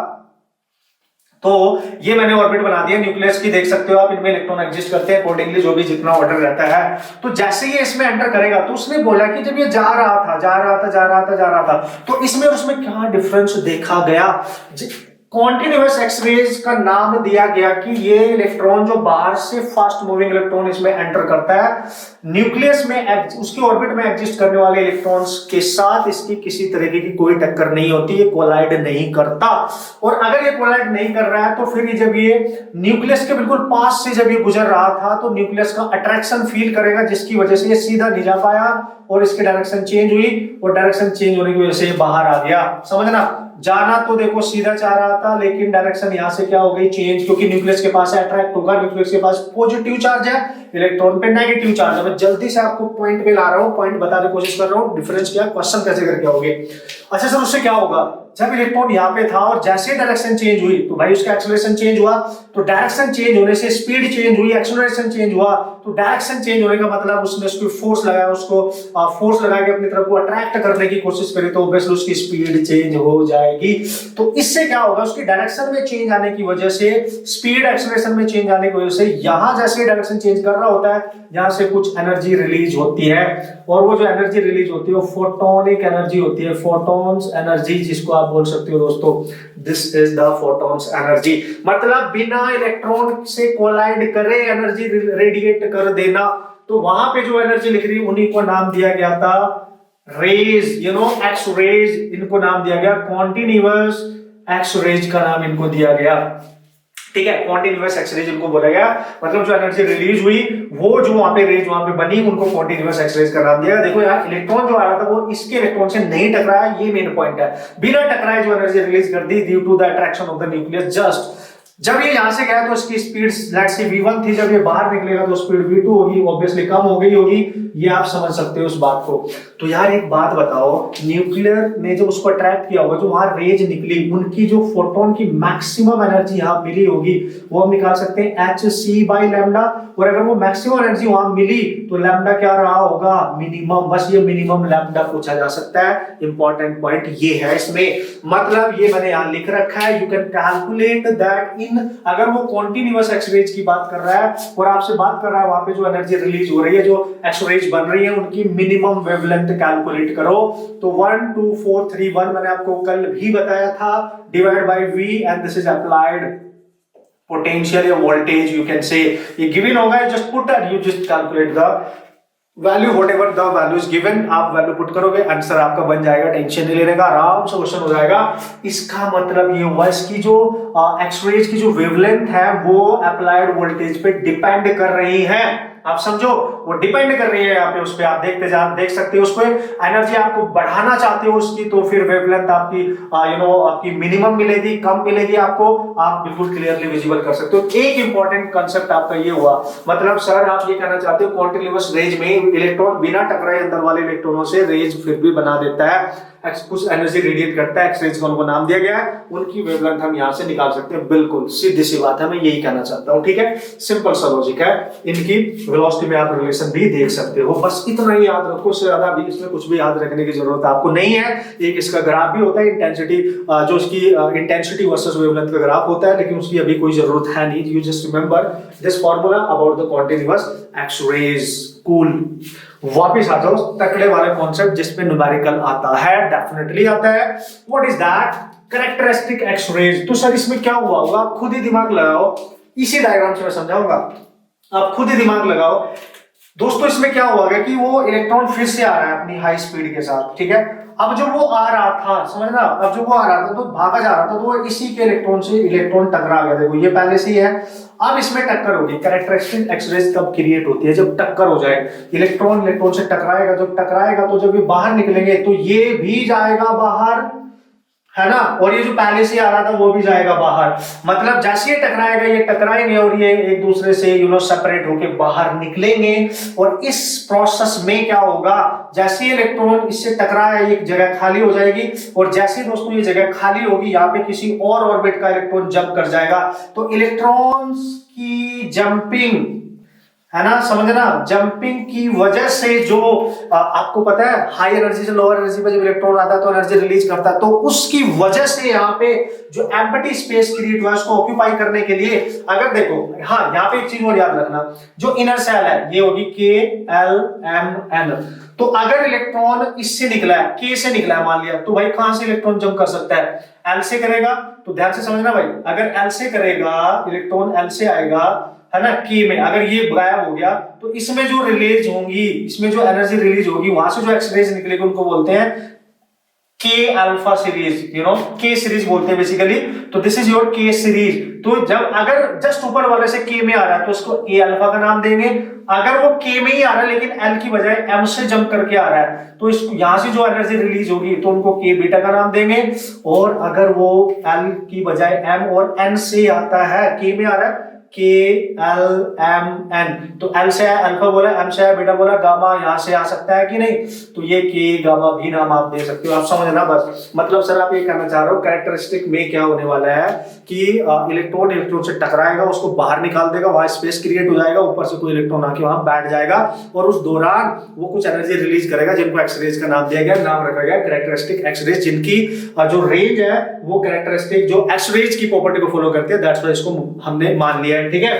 A: तो ये मैंने ऑर्बिट बना दिया न्यूक्लियस की, देख सकते हो आप, इनमें इलेक्ट्रॉन एग्जिस्ट करते हैं अकॉर्डिंगली जो भी जितना ऑर्डर रहता है। तो जैसे ये इसमें एंटर करेगा, तो उसने बोला कि जब ये जा रहा था, तो इसमें और उसमें क्या डिफरेंस देखा गया। कॉन्टिन्यूअस एक्सरेज का नाम दिया गया कि ये इलेक्ट्रॉन जो बाहर से फास्ट मूविंग इलेक्ट्रॉन इसमें एंटर करता है, न्यूक्लियस में उसके ऑर्बिट में एग्जिस्ट करने वाले इलेक्ट्रॉन्स के साथ इसकी किसी तरीके की कोई टक्कर नहीं होती, ये कोलाइड नहीं करता। और अगर ये कोलाइड नहीं कर रहा है, तो फिर जब ये न्यूक्लियस के बिल्कुल पास से जब ये गुजर रहा था, तो न्यूक्लियस का अट्रैक्शन फील करेगा, जिसकी वजह से ये सीधा नहीं जा पाया और इसकी डायरेक्शन चेंज हुई, और डायरेक्शन चेंज होने की वजह से ये बाहर आ गया। समझना, जाना तो देखो सीधा चाह रहा था, लेकिन डायरेक्शन यहां से क्या हो गई, चेंज, क्योंकि न्यूक्लियस के पास अट्रैक्ट होगा, न्यूक्लियस के पास पॉजिटिव चार्ज है, इलेक्ट्रॉन पे नेगेटिव चार्ज है। मैं जल्दी से आपको पॉइंट पे ला रहा हूं, पॉइंट बताने की कोशिश कर रहा हूं, डिफरेंस क्या, क्वेश्चन कैसे करके आओगे। अच्छा सर, उससे क्या होगा, जब इलेक्ट्रॉन यहाँ पे था और जैसे डायरेक्शन चेंज हुई, तो भाई उसका एक्सेलरेशन चेंज हुआ, तो डायरेक्शन चेंज होने से स्पीड चेंज हुई, एक्सेलरेशन चेंज हुआ, तो डायरेक्शन चेंज होने का मतलब उसने उसको फोर्स लगाया, उसको फोर्स लगा के अपनी तरफ को अट्रैक्ट करने की कोशिश करी, तो ऑब्वियसली उसकी स्पीड चेंज हो जाएगी। तो इससे क्या होगा, उसकी डायरेक्शन में चेंज आने की वजह से, स्पीड एक्सेलरेशन में चेंज आने की वजह से, यहां जैसे डायरेक्शन चेंज कर रहा होता है, यहां से कुछ एनर्जी रिलीज होती है, और वो जो एनर्जी रिलीज होती है वो फोटोनिक एनर्जी होती है, फोटॉन्स एनर्जी जिसको आप बोल सकते हो दोस्तों, this is the photons energy. मतलब बिना इलेक्ट्रॉन से कोलाइड करे एनर्जी रेडिएट कर देना। तो वहां पे जो एनर्जी लिख रही है उन्हीं को नाम दिया गया था rays, you know, X rays, इनको नाम दिया गया कॉन्टिन्यूअस एक्स रेज का नाम इनको दिया गया, ठीक है, कॉन्टिन्यूअस एक्स रेज इनको बोला गया। मतलब जो एनर्जी रिलीज हुई, वो जो वहां पे रेज वहां पे बनी, उनको कॉन्टिन्यूअस एक्स रेज का नाम दिया। देखो यार, इलेक्ट्रॉन जो आ रहा था वो इसके इलेक्ट्रॉन से नहीं टकराया, ये मेन पॉइंट है, बिना टकराए जो एनर्जी रिलीज कर दी due to the attraction of the nucleus. Just जब ये यहां से गया तो इसकी स्पीड लेट्स से v1 थी, जब ये बाहर निकलेगा तो स्पीड v2 होगी, ऑब्वियसली कम हो गई होगी, ये आप समझ सकते हो उस बात को। तो यार एक बात बताओ, न्यूक्लियर ने जब उसको अट्रैक्ट किया होगा, जो वहां रेज निकली, उनकी जो फोटोन की मैक्सिमम एनर्जी यहां मिली होगी, वो हम निकाल सकते हैं hc/λ, और अगर वो मैक्सिमम एनर्जी वहां मिली तो लैम्डा क्या रहा होगा, मिनिमम। बस ये मिनिमम लैम्डा पूछा जा सकता है, इंपॉर्टेंट पॉइंट ये है इसमें। मतलब ये मैंने यहां लिख रखा है, you can calculate that in, अगर वो कॉन्टिन्यूअस एक्स-रेज की बात कर रहा है और आपसे बात कर रहा है वहां पे जो एनर्जी रिलीज हो रही है, जो एक्स-रेज बन रही है, उनकी मिनिमम वेवलेंथ कैलकुलेट करो। तो 12431 मैंने आपको कल भी बताया था, divide by v, and this is applied potential या voltage, you can say, ये given होगा, just put that, you just calculate the value, whatever the value is given, आप वैल्यू पुट करोगे, आंसर आपका बन जाएगा, टेंशन नहीं लेने का, आराम से क्वेश्चन हो जाएगा। इसका मतलब ये हुआ, इसकी जो एक्स-रेज की जो वेवलेंथ है वो अप्लाइड वोल्टेज पे डिपेंड कर रही है, आप समझो, वो डिपेंड कर रही है यहाँ पे उस पे, आप देख सकते हो उसको। एनर्जी आपको बढ़ाना चाहते हो उसकी, तो फिर वेवलेंथ आपकी आपकी मिनिमम मिलेगी, कम मिलेगी आपको, आप बिल्कुल क्लियरली विजिबल कर सकते हो। एक इंपॉर्टेंट कंसेप्ट आपका ये हुआ, मतलब सर आप ये कहना चाहते हो कॉन्टिन्यूअस रेज में इलेक्ट्रॉन बिना टकराए अंदर वाले इलेक्ट्रॉनों से रेज फिर भी बना देता है, कुछ एनर्जी रेडिएट करता है, एक्स-रेज को उनको नाम दिया गया है, उनकी वेवलेंथ हम यहां से निकाल सकते हैं। बिल्कुल सीधी सी बात है, मैं यही कहना चाहता हूं, ठीक है, सिंपल सा लॉजिक है। इनकी वेलोसिटी में आप रिलेशन भी देख सकते हो, बस इतना ही याद रखो, उससे ज्यादा भी इसमें कुछ भी याद रखने की जरूरत आपको नहीं है। एक इसका ग्राफ भी होता है, इंटेंसिटी, जो उसकी इंटेंसिटी वर्सेस वेवलेंथ का ग्राफ होता है, लेकिन उसकी अभी कोई जरूरत है नहीं। You just remember this formula about the continuous X-rays. Cool, वापिस आ जाओ तकड़े वाले कॉन्सेप्ट जिसमें न्यूमेरिकल आता है, डेफिनेटली आता है। What is that, characteristic X-rays. तो सर इसमें क्या हुआ होगा, आप खुद ही दिमाग लगाओ, इसी डायग्राम से मैं समझाऊंगा, आप खुद ही दिमाग लगाओ दोस्तों। इसमें क्या हुआ कि वो इलेक्ट्रॉन फिर से आ रहा है अपनी हाई स्पीड के साथ, ठीक है। अब जब वो आ रहा था, समझना, अब जब वो आ रहा था तो भागा जा रहा था, तो इसी के इलेक्ट्रॉन से इलेक्ट्रॉन टकरा गया, देखो ये पहले से ही है, अब इसमें टक्कर होगी। कैरेक्टरिस्टिक एक्स-रेज कब क्रिएट होती है, जब टक्कर हो जाए, इलेक्ट्रॉन इलेक्ट्रॉन से टकराएगा, जब टकराएगा तो जब ये बाहर निकलेंगे तो ये भी जाएगा बाहर, है ना, और ये जो पहले से आ रहा था वो भी जाएगा बाहर। मतलब जैसे ये टकराएगा, ये टकराएंगे और ये एक दूसरे से सेपरेट होके बाहर निकलेंगे। और इस प्रोसेस में क्या होगा, जैसे इलेक्ट्रॉन इससे टकराया एक जगह खाली हो जाएगी, और जैसे दोस्तों ये जगह खाली होगी यहाँ पे किसी और ऑर्बिट का इलेक्ट्रॉन जंप कर जाएगा। तो इलेक्ट्रॉन्स की जंपिंग, है ना, समझना, जंपिंग की वजह से जो आपको पता है हाई एनर्जी से लोअर एनर्जी पे जब इलेक्ट्रॉन आता है तो एनर्जी रिलीज करता है, तो उसकी वजह से यहाँ पे जो एम्प्टी स्पेस क्रिएट हुआ है उसको ऑक्यूपाई करने के लिए, अगर देखो, हाँ यहाँ पे एक चीज और याद रखना, जो इनर सेल है ये होगी KLMN। तो अगर इलेक्ट्रॉन इससे निकला है, K से निकला है मान लिया, तो भाई कहां से इलेक्ट्रॉन जंप कर सकता है, L से करेगा। तो ध्यान से समझना भाई, अगर L से करेगा इलेक्ट्रॉन, L से आएगा, है ना, की में अगर ये गायब हो गया तो इसमें जो रिलीज होंगी, इसमें जो एनर्जी रिलीज होगी, वहां से जो एक्सरेज निकलेगी उनको बोलते हैं के अल्फा सीरीज, यू नो, के सीरीज बोलते हैं बेसिकली। तो दिस इज योर के सीरीज। तो जब अगर जस्ट ऊपर वाले से के में आ रहा है तो उसको ए अल्फा का नाम देंगे। अगर वो के में ही आ रहा है लेकिन एल की बजाय एम से जंप करके आ रहा है तो इसको यहां से जो एनर्जी रिलीज होगी तो उनको के बीटा का नाम देंगे। और अगर वो एल की बजाय एम और एन से आता है, के में आ रहा है KLMN, तो L से आया अल्फा बोला, M से आया बीटा बोला, गामा यहां से आ सकता है कि नहीं, तो ये के गामा भी नाम आप दे सकते हो। आप समझना बस, मतलब सर आप ये कहना चाह रहे हो कैरेक्टरिस्टिक में क्या होने वाला है कि इलेक्ट्रॉन से टकराएगा, उसको बाहर निकाल देगा, वहां स्पेस क्रिएट हो जाएगा, ऊपर से कोई इलेक्ट्रॉन आके वहां बैठ जाएगा और उस दौरान वो कुछ एनर्जी रिलीज करेगा जिनको एक्सरेज का नाम दिया गया, नाम रखा गया कैरेक्टरिस्टिक एक्सरेज, जिनकी जो रेंज है वो कैरेक्टरिस्टिक जो एक्सरेज की प्रॉपर्टी को फॉलो करती है। दैट्स व्हाई इसको हमने मान लिया है, ठीक है।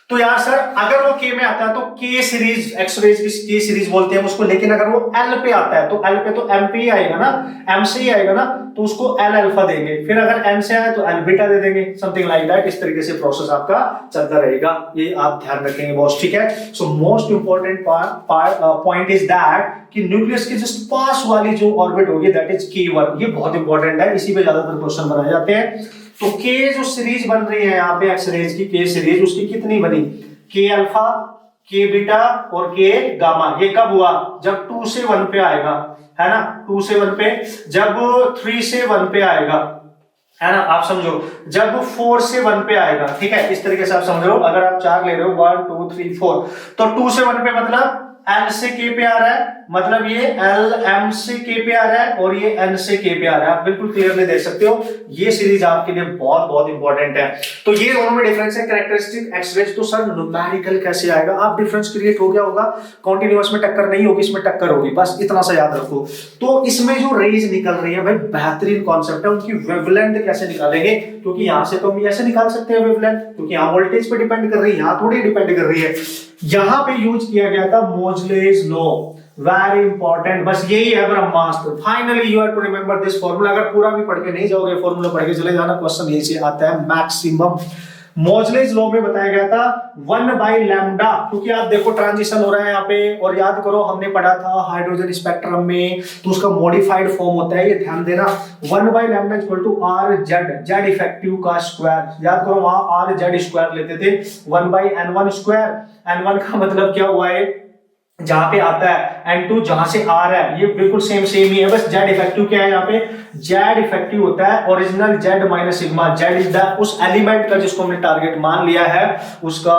A: तो यार सर अगर वो के में आता है तो के सीरीज, एक्सरेज की के सीरीज बोलते हैं उसको, लेकिन अगर वो एल पे आता है तो एल पे तो एम पे ही आएगा ना, एम से ही आएगा ना, तो उसको एल अल्फा देंगे। फिर अगर एन से आए तो एल बीटा दे देंगे, समथिंग लाइक दैट। इस तरीके से प्रोसेस आपका चलता रहेगा, ये आप ध्यान रखेंगे बॉस, ठीक है। So most important point is that कि न्यूक्लियस के जस्ट पास वाली जो ऑर्बिट होगी दैट इज K1, ये बहुत इंपॉर्टेंट है, इसी पे ज्यादातर क्वेश्चन बनाए जाते हैं। तो के जो सीरीज बन रही है यहाँ पे एक्सरेज की के सीरीज, उसकी कितनी बनी, के अल्फा, के बीटा और के गामा। ये कब हुआ, जब 2 से 1 पे आएगा, है ना, 2 से 1 पे, जब 3 से 1 पे आएगा, है ना, आप समझो, जब 4 से 1 पे आएगा, ठीक है, इस तरीके से आप समझ लो। अगर आप 4 ले रहे हो 1 2 3 4, तो 2 से 1 पे मतलब L से K पे आ रहा है, मतलब ये L M से K पे आ रहा है और ये N से K पे आ रहा है। आप बिल्कुल क्लियरली देख सकते हो, ये सीरीज आपके लिए बहुत बहुत इंपॉर्टेंट है। तो ये दोनों में डिफरेंस है, कैरेक्टरिस्टिक एक्सरेज। तो सर न्यूमेरिकल कैसे आएगा, आप डिफरेंस क्रिएट हो गया होगा, कॉन्टिन्यूअस में टक्कर नहीं होगी, इसमें टक्कर होगी, बस इतना सा याद रखो। तो इसमें जो रेज निकल रही है भाई, बेहतरीन कॉन्सेप्ट है, उनकी वेवलेंथ कैसे निकालेंगे, क्योंकि यहां से तो हम ऐसे निकाल सकते हैं वेवलेंथ, क्योंकि यहाँ वोल्टेज पे डिपेंड कर रही है, यहाँ थोड़ी डिपेंड कर रही है। यहां पे यूज किया गया था मोजलेस लॉ, वेरी इंपॉर्टेंट, बस यही है ब्रह्मास्त्र। Finally you have to remember this formula. अगर पूरा भी पढ़ के नहीं जाओगे, फॉर्मूला पढ़ के चले जाना, क्वेश्चन यही से आता है मैक्सिमम। मोजलेस लॉ में बताया गया था 1/लैम्डा, क्योंकि आप देखो ट्रांजिशन हो रहा है यहाँ पे, और याद करो हमने पढ़ा था हाइड्रोजन स्पेक्ट्रम में, तो उसका मॉडिफाइड फॉर्म होता है, ये ध्यान देना, 1/लैम्डा equal to R Z, Z effective का स्क्वायर। याद करो वहां आर जेड स्क्वायर लेते थे, 1/n1 स्क्वायर। n1 का मतलब क्या हुआ है, जहां पे आता है, n2 जहां से आ रहा है, ये बिल्कुल सेम ही है, बस जेड इफेक्टिव क्या है यहाँ पे, जेड इफेक्टिव होता है original Z minus sigma. Z is the उस एलिमेंट का जिसको हमने टारगेट मान लिया है, उसका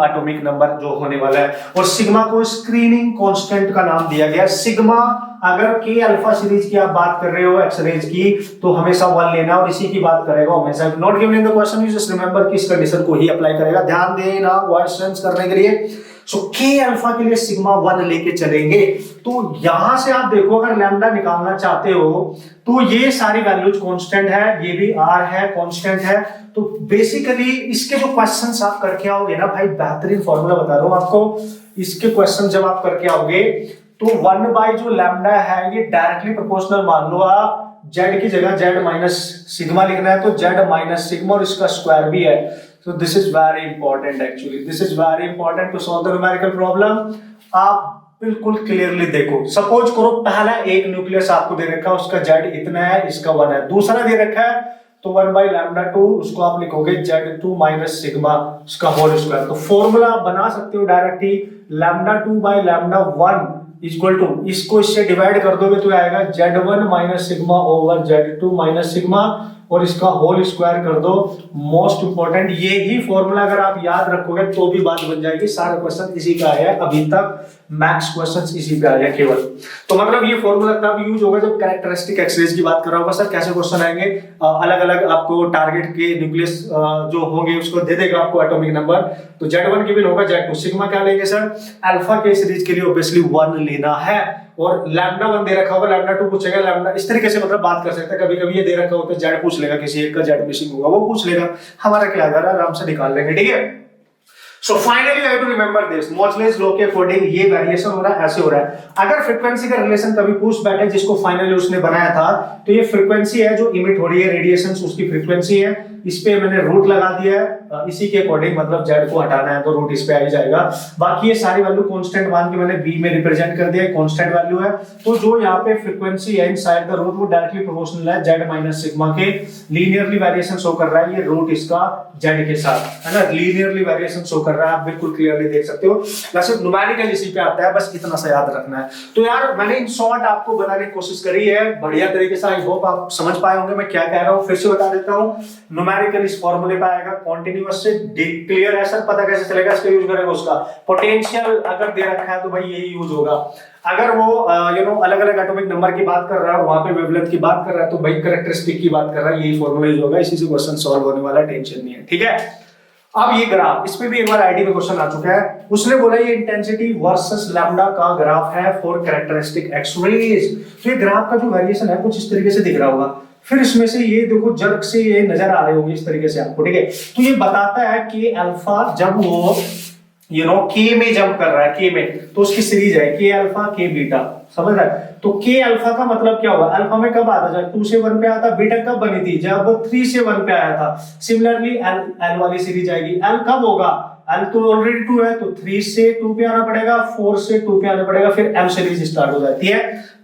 A: एटॉमिक नंबर जो होने वाला है। और सिग्मा को स्क्रीनिंग कांस्टेंट का नाम दिया गया। सिग्मा, अगर के अल्फा सीरीज की आप बात कर रहे हो एक्सरेज की, तो हमेशा 1 लेना और इसी की बात करेगा हमेशा। Not given in the question, you just remember कि इस कंडीशन को ही अप्लाई करेगा, ध्यान देना क्वेश्चंस करने के लिए। सो के अल्फा के लिए सिग्मा 1 लेके चलेंगे। तो यहां से आप देखो, अगर लैम्डा निकालना चाहते हो तो ये सारी वैल्यूज कांस्टेंट है, ये भी आर है, कांस्टेंट है। तो बेसिकली इसके जो क्वेश्चंस आप करके आओगे ना भाई, बेहतरीन फॉर्मूला बता रहा हूं आपको, इसके क्वेश्चन जब आप करके आओगे तो 1 जो लैम्डा है ये डायरेक्टली प्रोपोर्शनल मान लो आप, जेड की जगह जेड माइनस सिग्मा लिखना है तो जेड माइनस सिग्मा, और इसका स्क्वायर भी है। So this is very important actually. This is very important to solve the numerical problem. आप बिल्कुल क्लियरली देखो, सपोज करो पहला एक न्यूक्लियस आपको दे रखा है, उसका जेड इतना है, इसका 1 है। दूसरा दे रखा है तो 1/λ2, उसको आप लिखोगे Z2 माइनस सिग्मा, उसका होल स्क्वायर। तो फॉर्मूला आप बना सकते हो डायरेक्टली, λ2/λ1 इक्वल टू, इसको इससे डिवाइड कर दोगे तो आएगा Z1 minus sigma over Z2 minus sigma, और इसका होल स्क्वायर कर दो। मोस्ट इंपॉर्टेंट ये ही फॉर्मूला अगर आप याद रखोगे तो भी बात बन जाएगी। सारे क्वेश्चन इसी का आया अभी तक, मैक्स क्वेश्चन इसी पे आया केवल। तो मतलब ये फॉर्मूला तब यूज होगा जब कैरेक्टरिस्टिक एक्सरेज की बात कर रहा होगा। सर कैसे क्वेश्चन आएंगे? अलग अलग आपको टारगेट के न्यूक्लियस जो होंगे उसको दे देगा आपको एटॉमिक नंबर। तो Z1 गिवन होगा, Z2 सिग्मा क्या लेंगे सर? अल्फा के सीरीज के लिए ऑब्वियसली 1 लेना है, और लैम्डा 1 दे रखा होगा, लैम्डा 2 पूछेगा, लैम्डा इस तरीके से मतलब बात कर सकते हैं। कभी कभी ये दे रखा होता है Z पूछ लेगा, किसी एक का Z मिसिंग होगा वो पूछ लेगा, हमारा क्या है आराम से निकाल लेंगे, ठीक है। So finally I to remember this, Moseley's law के अकॉर्डिंग ये वेरिएशन हो रहा है, ऐसे हो रहा है। अगर फ्रीक्वेंसी का रिलेशन कभी पूछ बैठे जिसको फाइनली उसने बनाया था, तो ये फ्रीक्वेंसी है जो इमिट हो रही है, रेडिएशन उसकी फ्रीक्वेंसी है। इस पे मैंने रूट लगा दिया है, इसी के अकॉर्डिंग मतलब Z को हटाना है तो रूट इस पे आ जाएगा। बाकी ये सारी वैल्यू कांस्टेंट मान के मैंने b में रिप्रेजेंट कर दिया है, कांस्टेंट वैल्यू है। तो जो यहाँ पे फ्रीक्वेंसी है इनसाइड द रूट वो डायरेक्टली प्रोपोर्शनल है Z माइनस सिग्मा के, लीनियरली वेरिएशन शो कर रहा है ये रूट इसका Z के साथ, है ना, लीनियरली वेरिएशन शो कर रहा है, आप बिल्कुल क्लियरली देख सकते हो। वैसे न्यूमेरिकल इसी पे आता है, बस इतना सा याद रखना है। तो यार मैंने इन शॉर्ट आपको बनाने की कोशिश करी है बढ़िया तरीके से, आई होप आप समझ पाए होंगे मैं क्या कह रहा हूँ। फिर से बता देता हूँ, न्यूमेरिकल इस फॉर्मूले पे आएगा, कॉन्टिन्यूअस से क्लियर है सर, पता कैसे चलेगा? इसका यूज करेंगे उसका पोटेंशियल अगर दे रखा है तो भाई यही यूज होगा। अगर वो अलग अलग एटॉमिक नंबर की बात कर रहा है, वहां पे वेवलेंथ की बात कर रहा है, तो भाई कैरेक्टरिस्टिक की बात कर रहा है, यही फॉर्मूला यूज होगा, इसी से क्वेश्चन सॉल्व होने वाला, टेंशन नहीं है, ठीक है। अब ये ग्राफ, इस पे भी एक बार आईडी में क्वेश्चन आ चुका है, उसने बोला ये इंटेंसिटी वर्सेस लैम्डा का ग्राफ है फॉर कैरेक्टरिस्टिक एक्स-रेज। तो ये ग्राफ का जो वेरिएशन है कुछ इस तरीके से दिख रहा होगा, फिर इसमें से ये देखो जर्क से ये नजर आ रहे होंगे इस तरीके से आपको, ठीक है। तो ये बताता है कि अल्फा जब वो के में जंप कर रहा है, के में, तो उसकी सीरीज है के अल्फा के बीटा, समझ रहा है। तो के अल्फा का मतलब क्या होगा? अल्फा में कब आता था? 2 से 1 पे आता। बीटा कब बनी थी? जब 3 से 1 पे आया था। सिमिलरली एल वाली सीरीज आएगी, एल कब होगा? एल तो ऑलरेडी 2 है, तो 3 से 2 पे आना पड़ेगा, 4 से 2 पे आना पड़ेगा, फिर एम सीरीज स्टार्ट हो जाती है।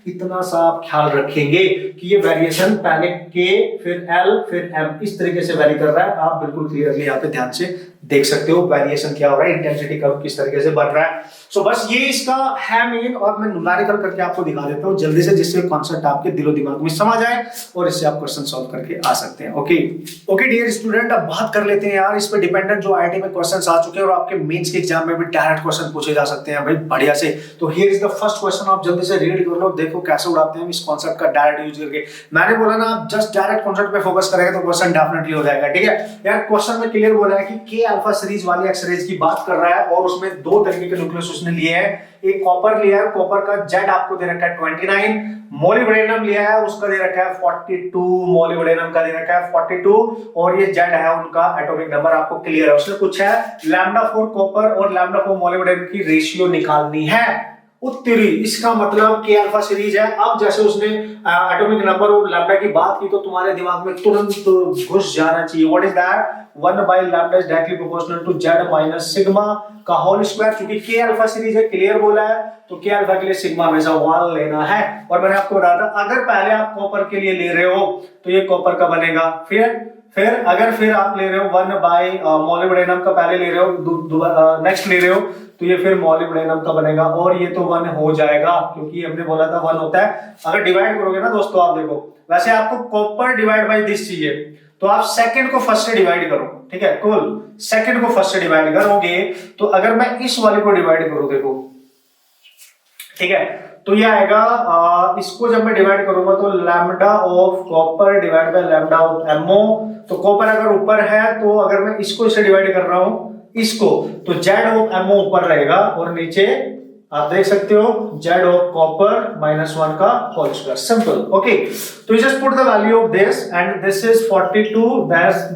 A: इतना सा आप ख्याल रखेंगे कि ये वेरिएशन पहले के फिर एल फिर एम इस तरीके से वेरी कर रहा है, आप बिल्कुल क्लियरली यहाँ पे ध्यान से देख सकते हो वेरिएशन क्या हो रहा है, इंटेंसिटी कर्व किस तरीके से बढ़ रहा है। सो बस ये इसका है मेन, और मैं न्यूमेरिकल करके आपको दिखा देता हूँ जल्दी से, जिससे कॉन्सेप्ट आपके दिलो दिमाग में समझ आए और इससे आप क्वेश्चन सॉल्व करके आ सकते हैं। ओके डियर स्टूडेंट, अब बात कर लेते हैं यार इस पे डिपेंडेंट जो आईटी में क्वेश्चंस आ चुके हैं और आपके मेंस के एग्जाम में भी डायरेक्ट क्वेश्चन पूछे जा सकते हैं भाई बढ़िया से। तो here is the first question, आप जल्दी से रीड कर लो, देखो कैसे उड़ाते हैं इस कॉन्सेप्ट का डायरेक्ट यूज करके। मैंने बोला ना आप जस्ट डायरेक्ट कॉन्सेप्ट पे फोकस करेंगे तो क्वेश्चन डेफिनेटली हो जाएगा, ठीक है यार। क्वेश्चन में क्लियर बोला है कि के अल्फा सीरीज वाली एक्स-रेज की बात कर रहा है, और उसमें 2 तरीके के न्यूक्लियस उसने लिए हैं। एक कॉपर लिया है, कॉपर का Z आपको दे रखा है 29, मोलिब्डेनम लिया है उसका दे रखा है 42, मोलिब्डेनम का दे रखा है 42, और ये Z है उनका एटॉमिक नंबर आपको क्लियर है। उसने पूछा है लैम्डा फॉर कॉपर और लैम्डा फॉर मोलिब्डेनम की रेशियो निकालनी है। उत्तरी, इसका मतलब के अल्फा सीरीज है। अब जैसे उसने एटॉमिक नंबर और लैम्डा की बात की तो तुम्हारे दिमाग में तुरंत घुस जाना चाहिए, what is that? 1 by lambda is directly proportional to Z minus sigma का होल स्क्वायर। क्योंकि के अल्फा सीरीज है, क्लियर बोला है, तो के अल्फा के लिए सिग्मा हमेशा 1 लेना है। और मैंने आपको बताया था अगर पहले आप कॉपर के लिए ले रहे हो तो ये कॉपर का बनेगा, फिर अगर फिर आप ले रहे हो 1 बाय मोलिब्डेनम का पहले ले रहे हो, नेक्स्ट ले रहे हो तो ये फिर मोलिब्डेनम का बनेगा, और ये तो 1 हो जाएगा क्योंकि हमने बोला था 1 होता है। अगर डिवाइड करोगे ना दोस्तों, आप देखो वैसे आपको कॉपर डिवाइड बाय दिस चाहिए, तो आप सेकंड को फर्स्ट से डिवाइड करो, ठीक है, कूल। सेकंड को फर्स्ट से डिवाइड करोगे तो अगर मैं इस वाले को डिवाइड करूं, देखो ठीक है, तो ये आएगा, इसको जब मैं डिवाइड करूंगा तो lambda of copper divide by lambda of MO. तो कॉपर अगर ऊपर है तो अगर मैं इसको इसे डिवाइड कर रहा हूं इसको, तो Z ऑफ एमओ ऊपर रहेगा और नीचे आप देख सकते हो Z ऑफ कॉपर -1 का होल स्क्वायर, सिंपल। ओके, तो you just put the value of this and this is 42,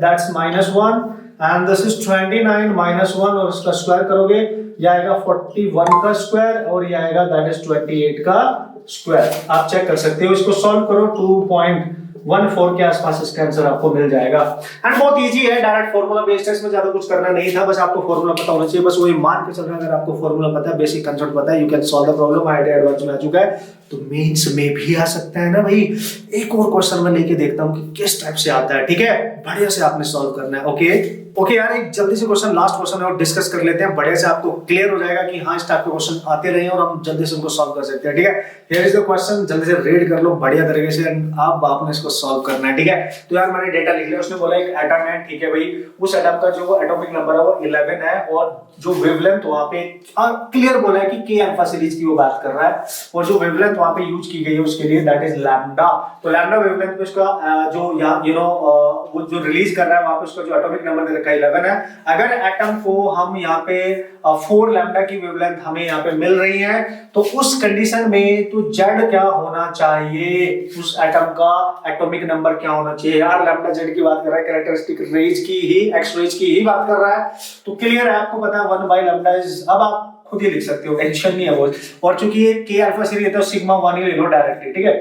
A: that's -1 and this is 29 -1, और इसका स्क्वायर करोगे ये आएगा 41 का स्क्वायर और ये आएगा दैट इज 28 का स्क्वायर। आप चेक कर सकते हो, इसको सॉल्व करो 2.14 के आसपास इसका आंसर आपको मिल जाएगा। एंड बहुत इजी है, डायरेक्ट फार्मूला बेस्ड है, इसमें ज्यादा कुछ करना नहीं था, बस आपको फार्मूला पता होना चाहिए, बस वही मान के चल रहा है। अगर आपको फार्मूला पता है, बेसिक कंसेप्ट पता है, you can solve the problem. Idea advance में आ चुका है तो मेंस में भी आ सकता है ना भाई। एक और क्वेश्चन मैं लेके देखता हूं कि किस टाइप से आता है, ठीक है, बढ़िया से आपने सॉल्व करना है। ओके ओके यार, एक जल्दी से क्वेश्चन, लास्ट क्वेश्चन है और डिस्कस कर लेते हैं, बढ़िया से आपको क्लियर हो जाएगा कि हाँ इस टाइप के क्वेश्चन आते रहे और हम जल्दी से उनको सॉल्व कर सकते हैं। ठीक है, हियर इज द क्वेश्चन, जल्दी से रीड कर लो बढ़िया तरीके से, अब आपने इसको सॉल्व करना है। ठीक है, तो यार मैंने डेटा लिख लिया, उसने बोला एक एटम है, ठीक है भाई, उस एटम का जो एटॉमिक नंबर है वो 11 है और जो वेवलेंथ वहां पे क्लियर बोला है कि के अल्फा सीरीज की वो बात कर रहा है और जो वेवलेंथ वहां पे यूज की गई है उसके लिए दैट इज लैम्डा। तो लैम्डा वेवलेंथ पे उसका जो वो जो रिलीज कर रहा है वहां पे उसका जो एटॉमिक नंबर दे रखा है 11 है। अगर एटम को हम यहाँ पे 4 लैम्डा की वेवलेंथ हमें यहाँ पे मिल रही है तो उस कंडीशन में तो जेड क्या होना चाहिए, उस एटम का एटॉमिक नंबर क्या होना चाहिए। यार लैम्डा जेड की बात कर रहा है, कैरेक्टरिस्टिक रेंज की ही, एक्स रेंज की ही बात कर रहा है, तो क्लियर है, आपको पता है 1 बाय लैम्डा इज, अब आप खुद ही लिख सकते हो, टेंशन नहीं है वो। और चूंकि ये के अल्फा सीरीज है तो सिग्मा 1 ही ले लो डायरेक्टली। ठीक है,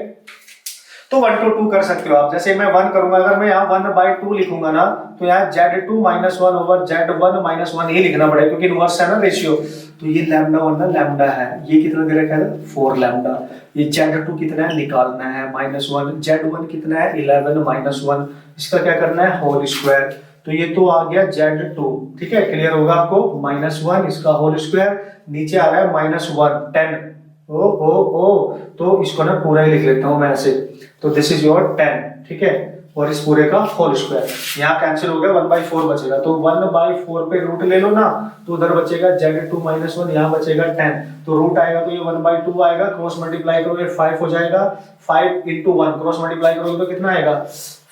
A: तो 1 to 2 कर सकते हो आप, जैसे मैं 1 करूंगा, अगर मैं यहाँ 1/2 लिखूंगा ना तो यहाँ Z2 - 1 ओवर Z1 - 1 ही लिखना पड़ेगा क्योंकि इनवर्स है ना रेशियो। तो ये लैम्डा 1 ना लैम्डा है, ये कितना दे रखा है 4 लैम्डा, ये Z2 कितना है निकालना है -1, Z1 कितना है 11 - 1, इसका क्या करना है होल स्क्वायर, तो ये तो आ गया Z2। ठीक है, क्लियर होगा आपको, -1 इसका होल स्क्वायर, नीचे आ रहा है -1 10, ओ तो इसको ना पूरा ही लिख लेता हूं मैं ऐसे, तो दिस इज योर 10। ठीक है, और इस पूरे का होल स्क्वायर, यहाँ कैंसिल हो गया, 1/4 बचेगा, तो 1/4 पे रूट ले लो ना, तो उधर बचेगा Z2 - 1, यहाँ बचेगा 10, तो रूट आएगा तो ये 1/2 आएगा, क्रॉस मल्टीप्लाई करोगे 5 हो जाएगा, 5 × 1 क्रॉस मल्टीप्लाई करोगे तो कितना आएगा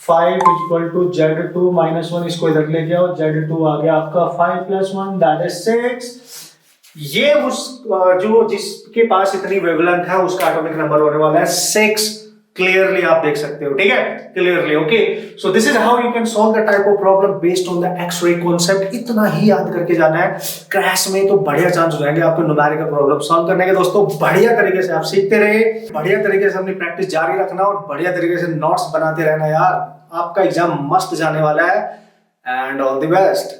A: 5 = Z2 - 1, इसको इधर ले गया और Z2 आ गया आपका 5 + 1 दैट इज 6। ये उस जो जिसके पास इतनी वेवलेंथ है उसका एटॉमिक नंबर होने वाला है 6। क्लियरली आप देख सकते हो। ठीक है, clearly, okay. So this is how you can solve the type of problem based on the X-ray concept. इतना ही याद करके जाना है, क्रैश में तो बढ़िया चांस हो जाएंगे आपको न्यूमेरिकल प्रॉब्लम सॉल्व करने के। दोस्तों बढ़िया तरीके से आप सीखते रहे, बढ़िया तरीके से अपनी प्रैक्टिस जारी रखना और बढ़िया तरीके से नोट्स बनाते रहना यार, आपका एग्जाम मस्त जाने वाला है। And all the best.